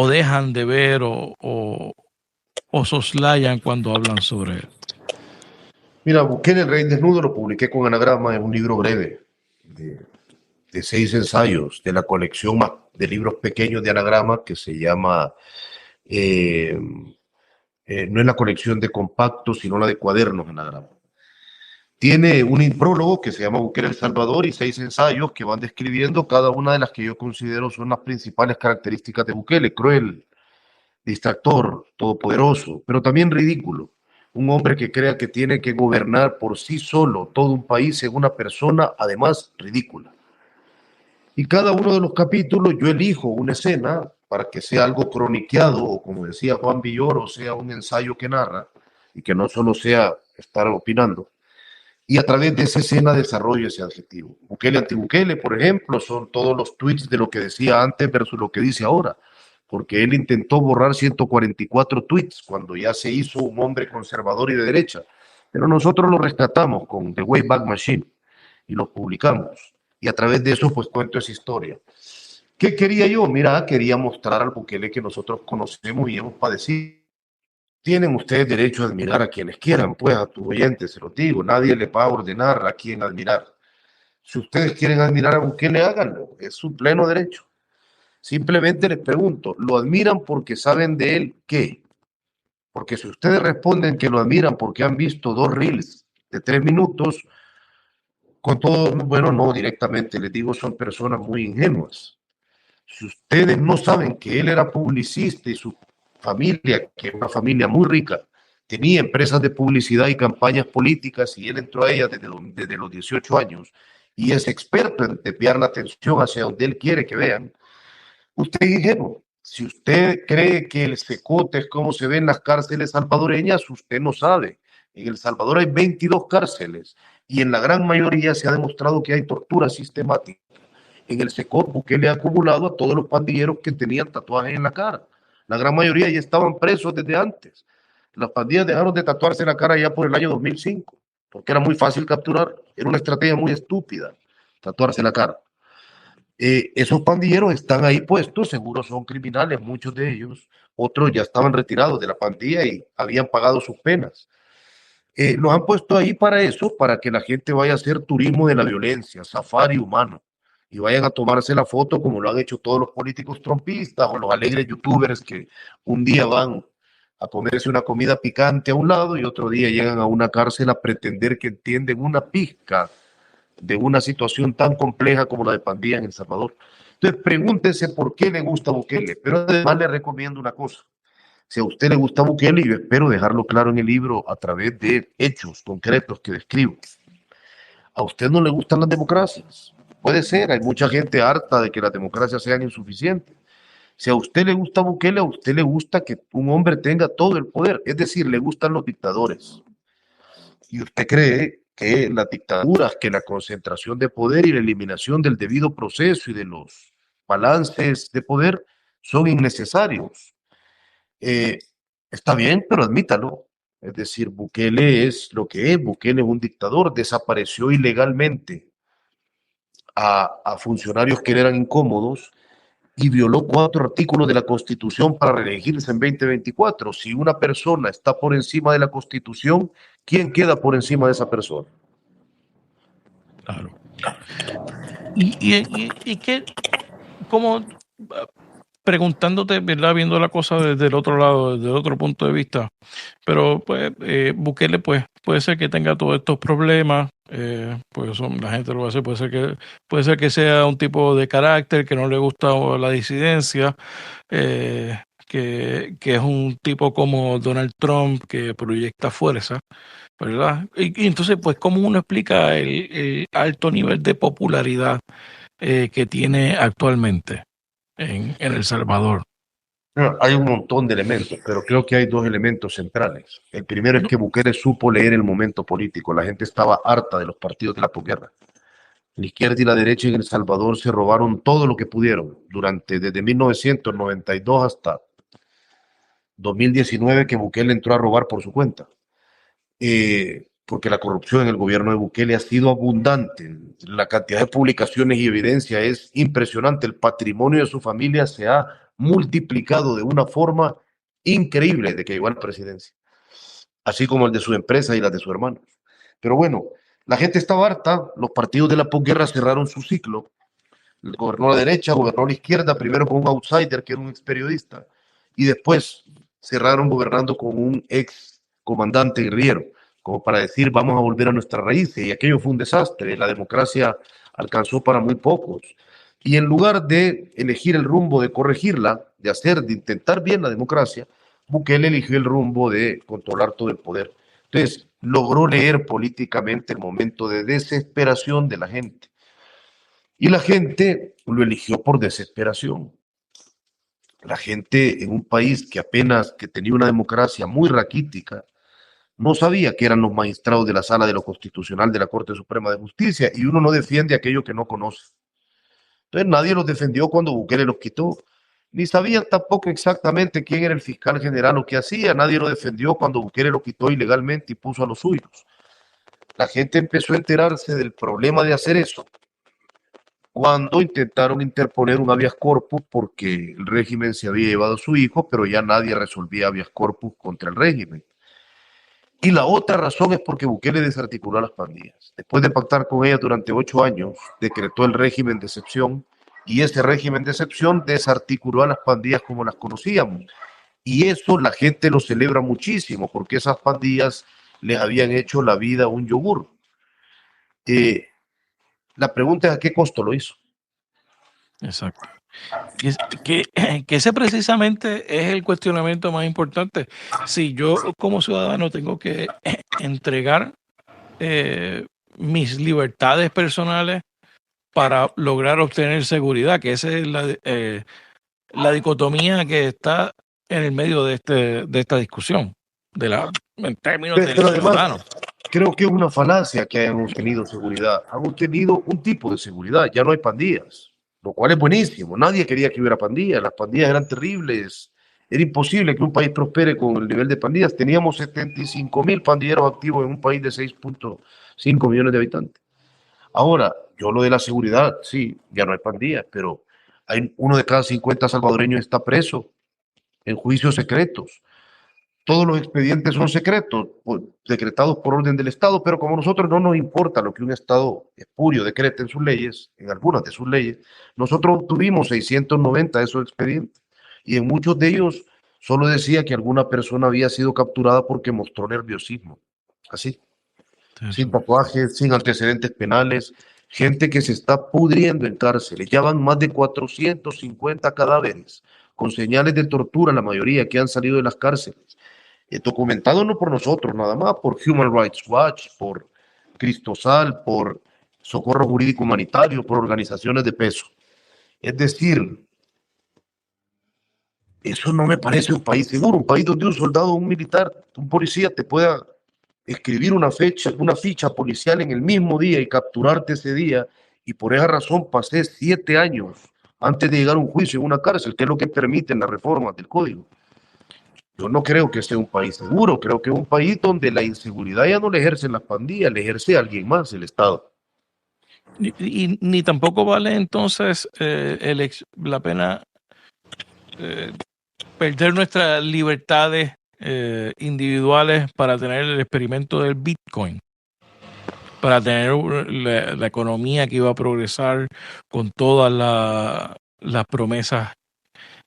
dejan de ver o soslayan cuando hablan sobre él. Mira, Bukele, el rey desnudo, lo publiqué con Anagrama, en un libro breve de 6 ensayos de la colección de libros pequeños de Anagrama que se llama, no es la colección de compactos, sino la de cuadernos Anagrama. Tiene un prólogo que se llama Bukele El Salvador y 6 ensayos que van describiendo cada una de las que yo considero son las principales características de Bukele: cruel, distractor, todopoderoso, pero también ridículo. Un hombre que crea que tiene que gobernar por sí solo todo un país en una persona, además, ridícula. Y cada uno de los capítulos yo elijo una escena para que sea algo croniqueado, o como decía Juan Villoro, sea un ensayo que narra y que no solo sea estar opinando. Y a través de esa escena desarrollo ese adjetivo. Bukele anti-Bukele, por ejemplo, son todos los tweets de lo que decía antes versus lo que dice ahora, porque él intentó borrar 144 tweets cuando ya se hizo un hombre conservador y de derecha, pero nosotros lo rescatamos con The Wayback Machine y los publicamos, y a través de eso pues cuento esa historia. ¿Qué quería yo? Mira, quería mostrar al Bukele que nosotros conocemos y hemos padecido. Tienen ustedes derecho a admirar a quienes quieran, pues a tus oyentes se los digo, nadie le va a ordenar a quién admirar. Si ustedes quieren admirar a Bukele, háganlo, es su pleno derecho. Simplemente les pregunto, ¿lo admiran porque saben de él qué? Porque si ustedes responden que lo admiran porque han visto 2 reels de 3 minutos, con todo, bueno, no, directamente les digo, son personas muy ingenuas. Si ustedes no saben que él era publicista y su familia, que es una familia muy rica, tenía empresas de publicidad y campañas políticas y él entró a ellas desde los 18 años y es experto en desviar la atención hacia donde él quiere que vean, usted es ingenuo. Si usted cree que el secote es como se ve en las cárceles salvadoreñas, usted no sabe. En El Salvador hay 22 cárceles y en la gran mayoría se ha demostrado que hay tortura sistemática. en el SECOR, Bukele ha acumulado a todos los pandilleros que tenían tatuajes en la cara. La gran mayoría ya estaban presos desde antes. Las pandillas dejaron de tatuarse la cara ya por el año 2005, porque era muy fácil capturar. Era una estrategia muy estúpida, tatuarse la cara. Esos pandilleros están ahí puestos, seguro son criminales, muchos de ellos. Otros ya estaban retirados de la pandilla y habían pagado sus penas. Los han puesto ahí para eso, para que la gente vaya a hacer turismo de la violencia, safari humano, y vayan a tomarse la foto como lo han hecho todos los políticos trompistas o los alegres youtubers que un día van a comerse una comida picante a un lado y otro día llegan a una cárcel a pretender que entienden una pizca de una situación tan compleja como la de pandilla en El Salvador. Entonces, pregúntese por qué le gusta Bukele, pero además le recomiendo una cosa. Si a usted le gusta Bukele, yo espero dejarlo claro en el libro a través de hechos concretos que describo. A usted no le gustan las democracias. Puede ser, hay mucha gente harta de que las democracias sean insuficientes. Si a usted le gusta Bukele, a usted le gusta que un hombre tenga todo el poder, es decir, le gustan los dictadores. Y usted cree que las dictaduras, que la concentración de poder y la eliminación del debido proceso y de los balances de poder son innecesarios. Está bien, pero admítalo. Es decir, Bukele es lo que es. Bukele es un dictador. Desapareció ilegalmente a funcionarios que eran incómodos y violó 4 artículos de la Constitución para reelegirse en 2024. Si una persona está por encima de la Constitución, ¿quién queda por encima de esa persona? Claro. Y qué, como preguntándote, ¿verdad? Viendo la cosa desde el otro lado, desde otro punto de vista, pero pues Bukele pues puede ser que tenga todos estos problemas, pues la gente lo va a hacer, puede ser que sea un tipo de carácter que no le gusta la disidencia, que es un tipo como Donald Trump que proyecta fuerza, ¿verdad? Y entonces pues cómo uno explica el alto nivel de popularidad que tiene actualmente en El Salvador. Hay un montón de elementos, pero creo que hay 2 elementos centrales. El primero es que Bukele supo leer el momento político. La gente estaba harta de los partidos de la posguerra. La izquierda y la derecha en El Salvador se robaron todo lo que pudieron desde 1992 hasta 2019, que Bukele entró a robar por su cuenta. Porque la corrupción en el gobierno de Bukele ha sido abundante. La cantidad de publicaciones y evidencia es impresionante. El patrimonio de su familia se ha multiplicado de una forma increíble de que llegó a la presidencia, así como el de su empresa y las de su hermano. Pero bueno, la gente estaba harta, los partidos de la posguerra cerraron su ciclo, gobernó la derecha, gobernó la izquierda, primero con un outsider que era un ex periodista, y después cerraron gobernando con un ex comandante guerrillero, como para decir vamos a volver a nuestras raíces, y aquello fue un desastre, la democracia alcanzó para muy pocos. Y en lugar de elegir el rumbo de corregirla, de intentar bien la democracia, Bukele eligió el rumbo de controlar todo el poder. Entonces, logró leer políticamente el momento de desesperación de la gente. Y la gente lo eligió por desesperación. La gente en un país que tenía una democracia muy raquítica, no sabía que eran los magistrados de la Sala de lo Constitucional de la Corte Suprema de Justicia, y uno no defiende aquello que no conoce. Entonces nadie los defendió cuando Bukele los quitó, ni sabían tampoco exactamente quién era el fiscal general o qué hacía, nadie lo defendió cuando Bukele lo quitó ilegalmente y puso a los suyos. La gente empezó a enterarse del problema de hacer eso cuando intentaron interponer un habeas corpus porque el régimen se había llevado a su hijo, pero ya nadie resolvía habeas corpus contra el régimen. Y la otra razón es porque Bukele desarticuló a las pandillas. Después de pactar con ellas durante 8 años, decretó el régimen de excepción, y ese régimen de excepción desarticuló a las pandillas como las conocíamos. Y eso la gente lo celebra muchísimo, porque esas pandillas les habían hecho la vida un yogur. La pregunta es a qué costo lo hizo. Exacto. Que ese precisamente es el cuestionamiento más importante. Si yo como ciudadano tengo que entregar mis libertades personales para lograr obtener seguridad, que esa es la dicotomía que está en el medio de esta discusión, en términos del ciudadano. Creo que es una falacia que hayan obtenido seguridad. Han obtenido un tipo de seguridad, ya no hay pandillas. lo cual es buenísimo. Nadie quería que hubiera pandillas, las pandillas eran terribles. Era imposible que un país prospere con el nivel de pandillas. Teníamos 75,000 pandilleros activos en un país de 6,5 millones de habitantes. Ahora, yo lo de la seguridad, sí, ya no hay pandillas, pero hay uno de cada 50 salvadoreños está preso en juicios secretos. Todos los expedientes son secretos, decretados por orden del Estado, pero como a nosotros no nos importa lo que un Estado espurio decrete en sus leyes, en algunas de sus leyes, nosotros tuvimos 690 de esos expedientes y en muchos de ellos solo decía que alguna persona había sido capturada porque mostró nerviosismo, así, sin tatuajes, sin antecedentes penales, gente que se está pudriendo en cárceles. Ya van más de 450 cadáveres con señales de tortura, la mayoría que han salido de las cárceles. Documentado no por nosotros nada más, por Human Rights Watch, por Cristosal, por Socorro Jurídico Humanitario, por organizaciones de peso. Es decir, eso no me parece un país seguro, un país donde un soldado, un militar, un policía te pueda escribir una ficha policial en el mismo día y capturarte ese día, y por esa razón pasé 7 años antes de llegar a un juicio en una cárcel, que es lo que permiten las reformas del código. Yo no creo que sea un país seguro, creo que es un país donde la inseguridad ya no le ejercen las pandillas, le ejerce a alguien más, el Estado. Y ni tampoco vale entonces la pena perder nuestras libertades individuales para tener el experimento del Bitcoin, para tener la economía que iba a progresar con todas las promesas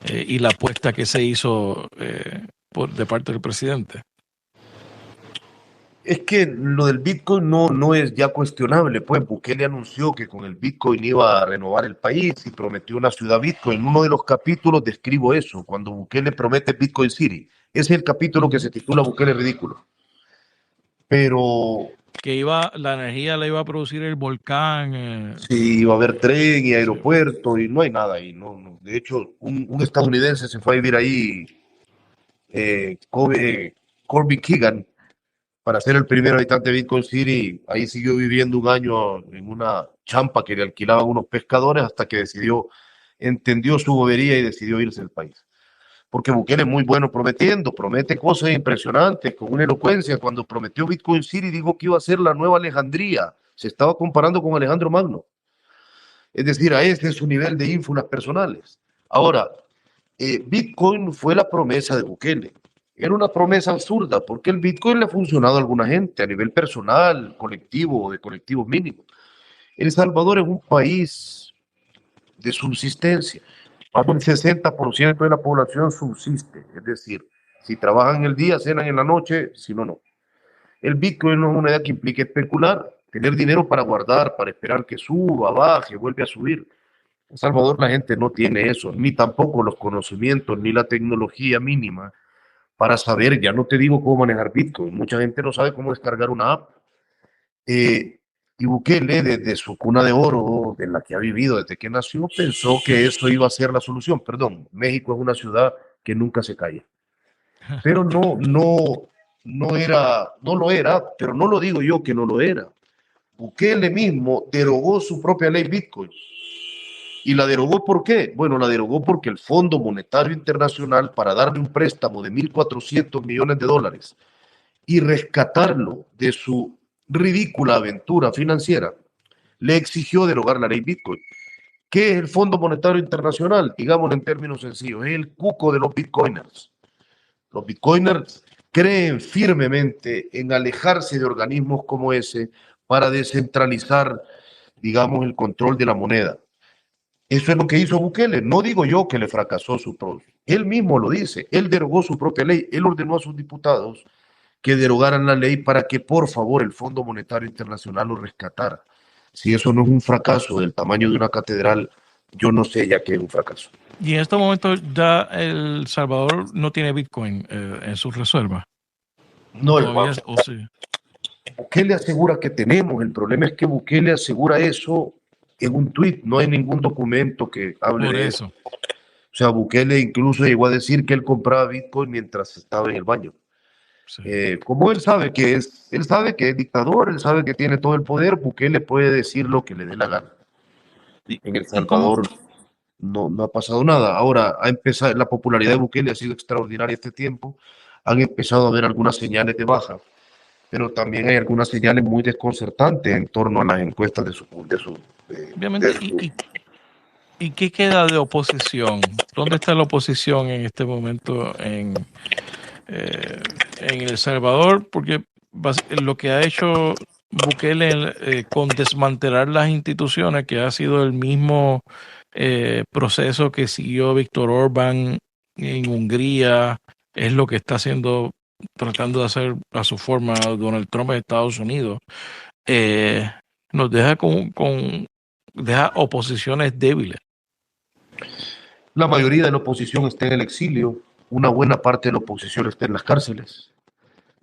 y la apuesta que se hizo de parte del presidente. Es que lo del Bitcoin no es ya cuestionable, pues Bukele anunció que con el Bitcoin iba a renovar el país y prometió una ciudad Bitcoin. En uno de los capítulos describo eso, cuando Bukele promete Bitcoin City. Ese es el capítulo que se titula Bukele Ridículo. Pero que la energía la iba a producir el volcán. Sí, iba a haber tren y aeropuerto y no hay nada ahí. No. De hecho, un estadounidense se fue a vivir ahí, Corbin Keegan, para ser el primer habitante de Bitcoin City. Ahí siguió viviendo un año en una champa que le alquilaban unos pescadores hasta que entendió su bobería y decidió irse del país. Porque Bukele es muy bueno promete cosas impresionantes, con una elocuencia. Cuando prometió Bitcoin City, dijo que iba a ser la nueva Alejandría. Se estaba comparando con Alejandro Magno. Es decir, a ese es su nivel de ínfulas personales. Ahora, Bitcoin fue la promesa de Bukele. Era una promesa absurda, porque el Bitcoin le ha funcionado a alguna gente a nivel personal, colectivo o de colectivos mínimos. El Salvador es un país de subsistencia. Más del 60% de la población subsiste, es decir, si trabajan en el día, cenan en la noche, si no, no. El Bitcoin no es una idea que implique especular, tener dinero para guardar, para esperar que suba, baje, vuelve a subir. En Salvador la gente no tiene eso, ni tampoco los conocimientos, ni la tecnología mínima para saber, ya no te digo cómo manejar Bitcoin, mucha gente no sabe cómo descargar una app. Y Bukele, desde su cuna de oro, en la que ha vivido desde que nació, pensó que eso iba a ser la solución. Perdón, México es una ciudad que nunca se calla. Pero no lo era, pero no lo digo yo que no lo era. Bukele mismo derogó su propia ley Bitcoin. ¿Y la derogó por qué? Bueno, la derogó porque el Fondo Monetario Internacional, para darle un préstamo de 1.400 millones de dólares y rescatarlo de su ridícula aventura financiera, le exigió derogar la ley Bitcoin. ¿Qué es el Fondo Monetario Internacional? Digamos en términos sencillos, es el cuco de los bitcoiners. Los bitcoiners creen firmemente en alejarse de organismos como ese para descentralizar, digamos, el control de la moneda. Eso es lo que hizo Bukele. No digo yo que le fracasó su proyecto. Él mismo lo dice. Él derogó su propia ley. Él ordenó a sus diputados que derogaran la ley para que, por favor, el Fondo Monetario Internacional lo rescatara. Si eso no es un fracaso del tamaño de una catedral, yo no sé ya qué es un fracaso. Y en estos momentos ya El Salvador no tiene Bitcoin en sus reservas. No, sí. Bukele asegura que tenemos. El problema es que Bukele asegura eso en un tuit, no hay ningún documento que hable de eso. O sea, Bukele incluso llegó a decir que él compraba Bitcoin mientras estaba en el baño. Sí. Como él sabe que es dictador, él sabe que tiene todo el poder, Bukele puede decir lo que le dé la gana. En El Salvador no ha pasado nada. Ahora, la popularidad de Bukele ha sido extraordinaria este tiempo. Han empezado a haber algunas señales de baja, pero también hay algunas señales muy desconcertantes en torno a las encuestas Obviamente, ¿y qué queda de oposición? ¿Dónde está la oposición en este momento en El Salvador? Porque lo que ha hecho Bukele con desmantelar las instituciones, que ha sido el mismo proceso que siguió Víctor Orbán en Hungría, es lo que está haciendo, tratando de hacer a su forma Donald Trump en Estados Unidos. Nos deja deja oposiciones débiles. La mayoría de la oposición está en el exilio, una buena parte de la oposición está en las cárceles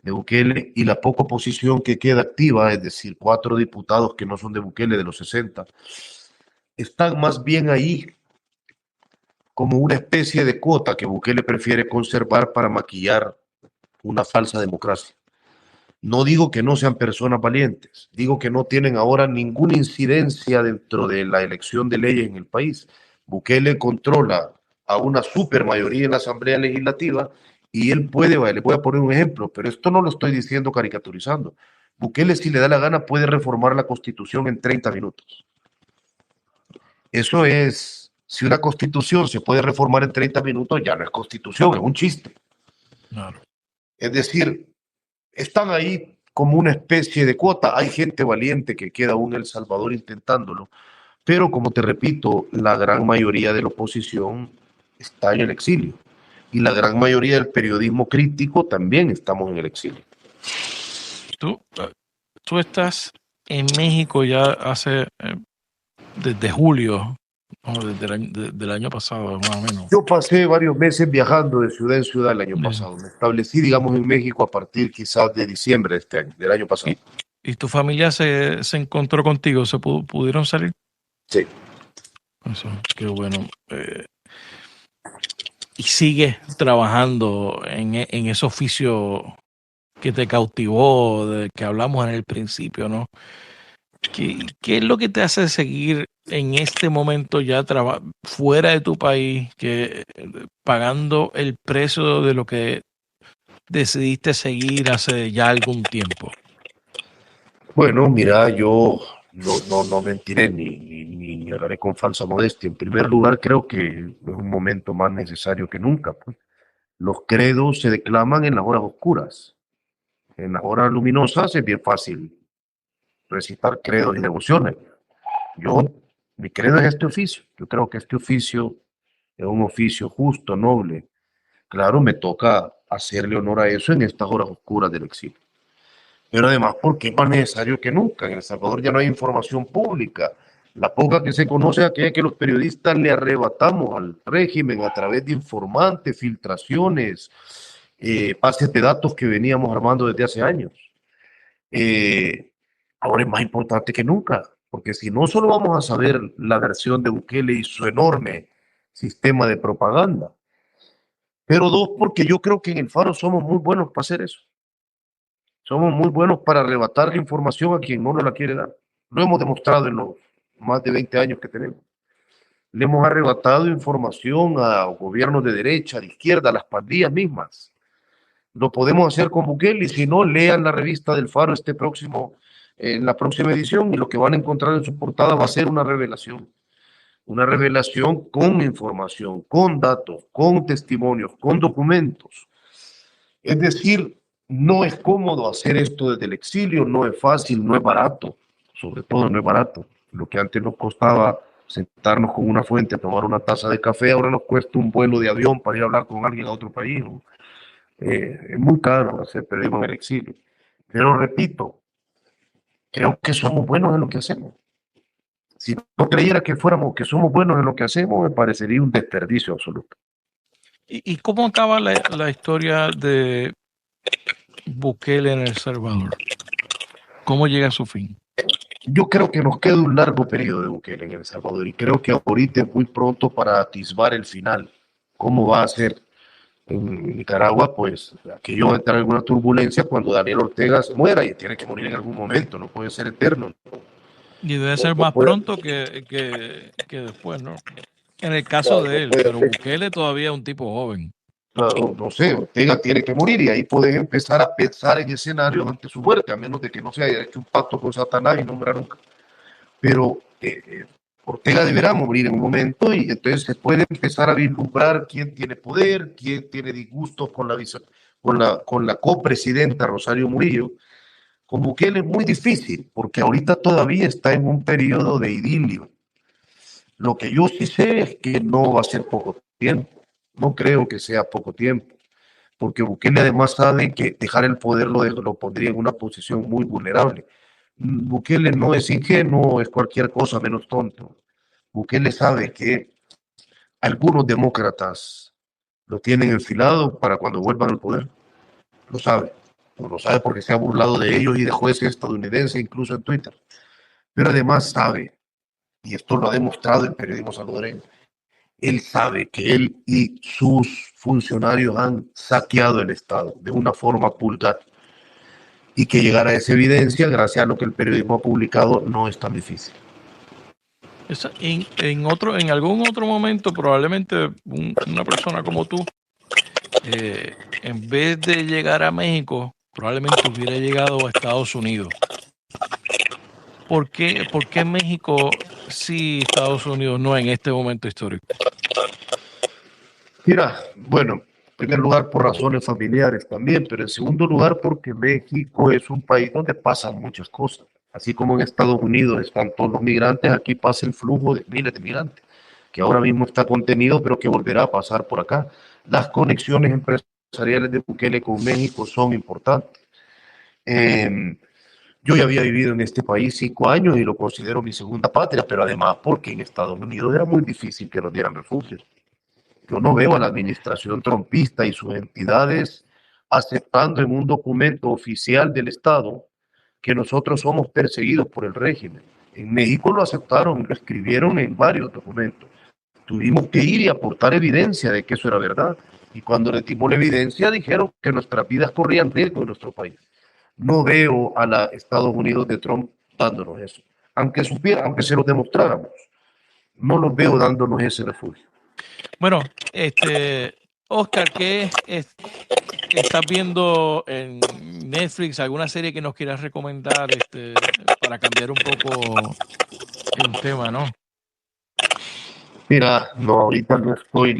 de Bukele, y la poca oposición que queda activa, es decir, 4 diputados que no son de Bukele, de los 60, están más bien ahí como una especie de cuota que Bukele prefiere conservar para maquillar una falsa democracia. No digo que no sean personas valientes, digo que no tienen ahora ninguna incidencia dentro de la elección de leyes en el país. Bukele controla a una supermayoría en la Asamblea Legislativa y él le voy a poner un ejemplo, pero esto no lo estoy diciendo caricaturizando. Bukele, si le da la gana, puede reformar la Constitución en 30 minutos. Eso es, si una Constitución se puede reformar en 30 minutos, ya no es Constitución, es un chiste. Claro. Es decir, están ahí como una especie de cuota. Hay gente valiente que queda aún en El Salvador intentándolo, pero como te repito, la gran mayoría de la oposición está en el exilio y la gran mayoría del periodismo crítico también estamos en el exilio. Tú estás en México ya hace desde julio, ¿no? Del año pasado, más o menos. Yo pasé varios meses viajando de ciudad en ciudad el año pasado. Me establecí, digamos, en México a partir quizás de diciembre de este año, del año pasado. ¿Y tu familia se encontró contigo? ¿Se pudieron salir? Sí. Eso, qué bueno. Y sigues trabajando en ese oficio que te cautivó, de que hablamos en el principio, ¿no? ¿Qué es lo que te hace seguir en este momento ya fuera de tu país, pagando el precio de lo que decidiste seguir hace ya algún tiempo? Bueno, mira, yo no mentiré ni hablaré con falsa modestia. En primer lugar, creo que es un momento más necesario que nunca, pues. Los credos se declaman en las horas oscuras. En las horas luminosas es bien fácil recitar credos y devociones. Mi credo es este oficio. Yo creo que este oficio es un oficio justo, noble. Claro, me toca hacerle honor a eso en estas horas oscuras del exilio. Pero además porque es más necesario que nunca. En El Salvador ya no hay información pública. La poca que se conoce es aquella que los periodistas le arrebatamos al régimen a través de informantes, filtraciones, bases de datos que veníamos armando desde hace años. Ahora es más importante que nunca, porque si no solo vamos a saber la versión de Bukele y su enorme sistema de propaganda, pero dos, porque yo creo que en el Faro somos muy buenos para hacer eso. Somos muy buenos para arrebatar la información a quien no nos la quiere dar. Lo hemos demostrado en los más de 20 años que tenemos. Le hemos arrebatado información a gobiernos de derecha, de izquierda, a las pandillas mismas. Lo podemos hacer con Bukele, y si no, lean la revista del Faro en la próxima edición, y lo que van a encontrar en su portada va a ser una revelación. Una revelación con información, con datos, con testimonios, con documentos. Es decir, no es cómodo hacer esto desde el exilio, no es fácil, no es barato, sobre todo no es barato. Lo que antes nos costaba sentarnos con una fuente a tomar una taza de café, ahora nos cuesta un vuelo de avión para ir a hablar con alguien a otro país, ¿no? Es muy caro hacer periodismo en el exilio. Pero repito, creo que somos buenos en lo que hacemos. Si no creyera que somos buenos en lo que hacemos, me parecería un desperdicio absoluto. ¿Y cómo acaba la historia de Bukele en El Salvador? ¿Cómo llega a su fin? Yo creo que nos queda un largo periodo de Bukele en El Salvador, y creo que ahorita es muy pronto para atisbar el final. ¿Cómo va a ser? En Nicaragua, pues aquello va a entrar en alguna turbulencia cuando Daniel Ortega se muera, y tiene que morir en algún momento, no puede ser eterno. Y debe ser más pronto que después, ¿no? En el caso de él, pero Bukele todavía es un tipo joven. Claro, no sé, Ortega tiene que morir y ahí pueden empezar a pensar en escenarios ante su muerte, a menos de que no se haya hecho un pacto con Satanás y nombraron. Pero Ortega deberá morir en un momento y entonces se puede empezar a vislumbrar quién tiene poder, quién tiene disgustos con la copresidenta Rosario Murillo. Con Bukele es muy difícil, porque ahorita todavía está en un periodo de idilio. Lo que yo sí sé es que no va a ser poco tiempo. No creo que sea poco tiempo, porque Bukele además sabe que dejar el poder lo pondría en una posición muy vulnerable. Bukele no es ingenuo, es cualquier cosa menos tonto. Bukele sabe que algunos demócratas lo tienen enfilado para cuando vuelvan al poder. Lo sabe. Lo sabe porque se ha burlado de ellos y de jueces estadounidenses, incluso en Twitter. Pero además sabe, y esto lo ha demostrado el periodismo salvadoreño, él sabe que él y sus funcionarios han saqueado el Estado de una forma vulgar y que llegar a esa evidencia, gracias a lo que el periodismo ha publicado, no es tan difícil. En algún otro momento, probablemente una persona como tú, en vez de llegar a México, probablemente hubiera llegado a Estados Unidos. ¿Por qué México sí, Estados Unidos no en este momento histórico? Mira, bueno, en primer lugar por razones familiares también, pero en segundo lugar porque México es un país donde pasan muchas cosas. Así como en Estados Unidos están todos los migrantes, aquí pasa el flujo de miles de migrantes, que ahora mismo está contenido, pero que volverá a pasar por acá. Las conexiones empresariales de Bukele con México son importantes. Yo ya había vivido en este país 5 años y lo considero mi segunda patria, pero además porque en Estados Unidos era muy difícil que nos dieran refugio. Yo no veo a la administración trumpista y sus entidades aceptando en un documento oficial del Estado que nosotros somos perseguidos por el régimen. En México lo aceptaron, lo escribieron en varios documentos. Tuvimos que ir y aportar evidencia de que eso era verdad. Y cuando le dimos la evidencia, dijeron que nuestras vidas corrían riesgo en nuestro país. No veo a los Estados Unidos de Trump dándonos eso. Aunque se lo demostráramos, no los veo dándonos ese refugio. Bueno, Oscar, ¿qué estás viendo en Netflix? ¿Alguna serie que nos quieras recomendar para cambiar un poco el tema, no? Mira, no, ahorita no estoy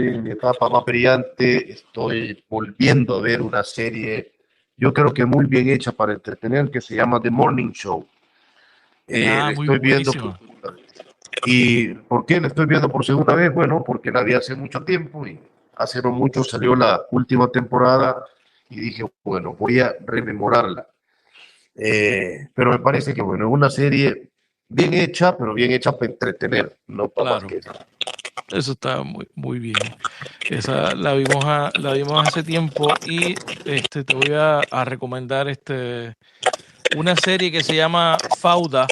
en mi etapa más brillante, estoy volviendo a ver una serie, yo creo que muy bien hecha para entretener, que se llama The Morning Show. Estoy viendo. ¿Y por qué la estoy viendo por segunda vez? Bueno, porque la vi hace mucho tiempo y hace no mucho salió la última temporada y dije, bueno, voy a rememorarla. Pero me parece que, bueno, es una serie bien hecha, pero bien hecha para entretener, no para más que eso. Eso está muy, muy bien. Esa la vimos hace tiempo y te voy a recomendar una serie que se llama Fauda,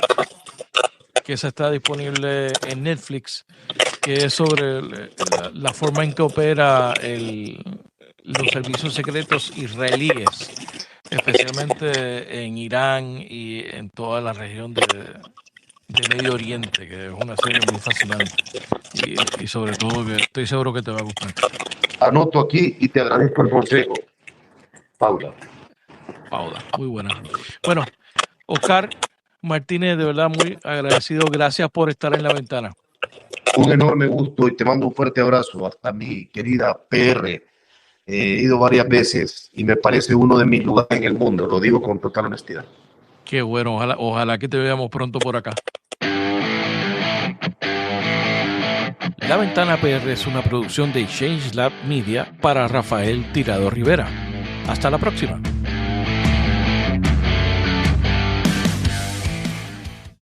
que esa está disponible en Netflix, que es sobre la forma en que opera los servicios secretos israelíes, especialmente en Irán y en toda la región de Medio Oriente, que es una serie muy fascinante y sobre todo que estoy seguro que te va a gustar. Anoto aquí y te agradezco el consejo. Fauda, muy buena. Bueno, Oscar Martínez, de verdad muy agradecido. Gracias por estar en La Ventana. Un enorme gusto y te mando un fuerte abrazo hasta mi querida PR. He ido varias veces y me parece uno de mis lugares en el mundo, lo digo con total honestidad. Qué bueno, ojalá que te veamos pronto por acá. La Ventana PR es una producción de Change Lab Media para Rafael Tirado Rivera. Hasta la próxima.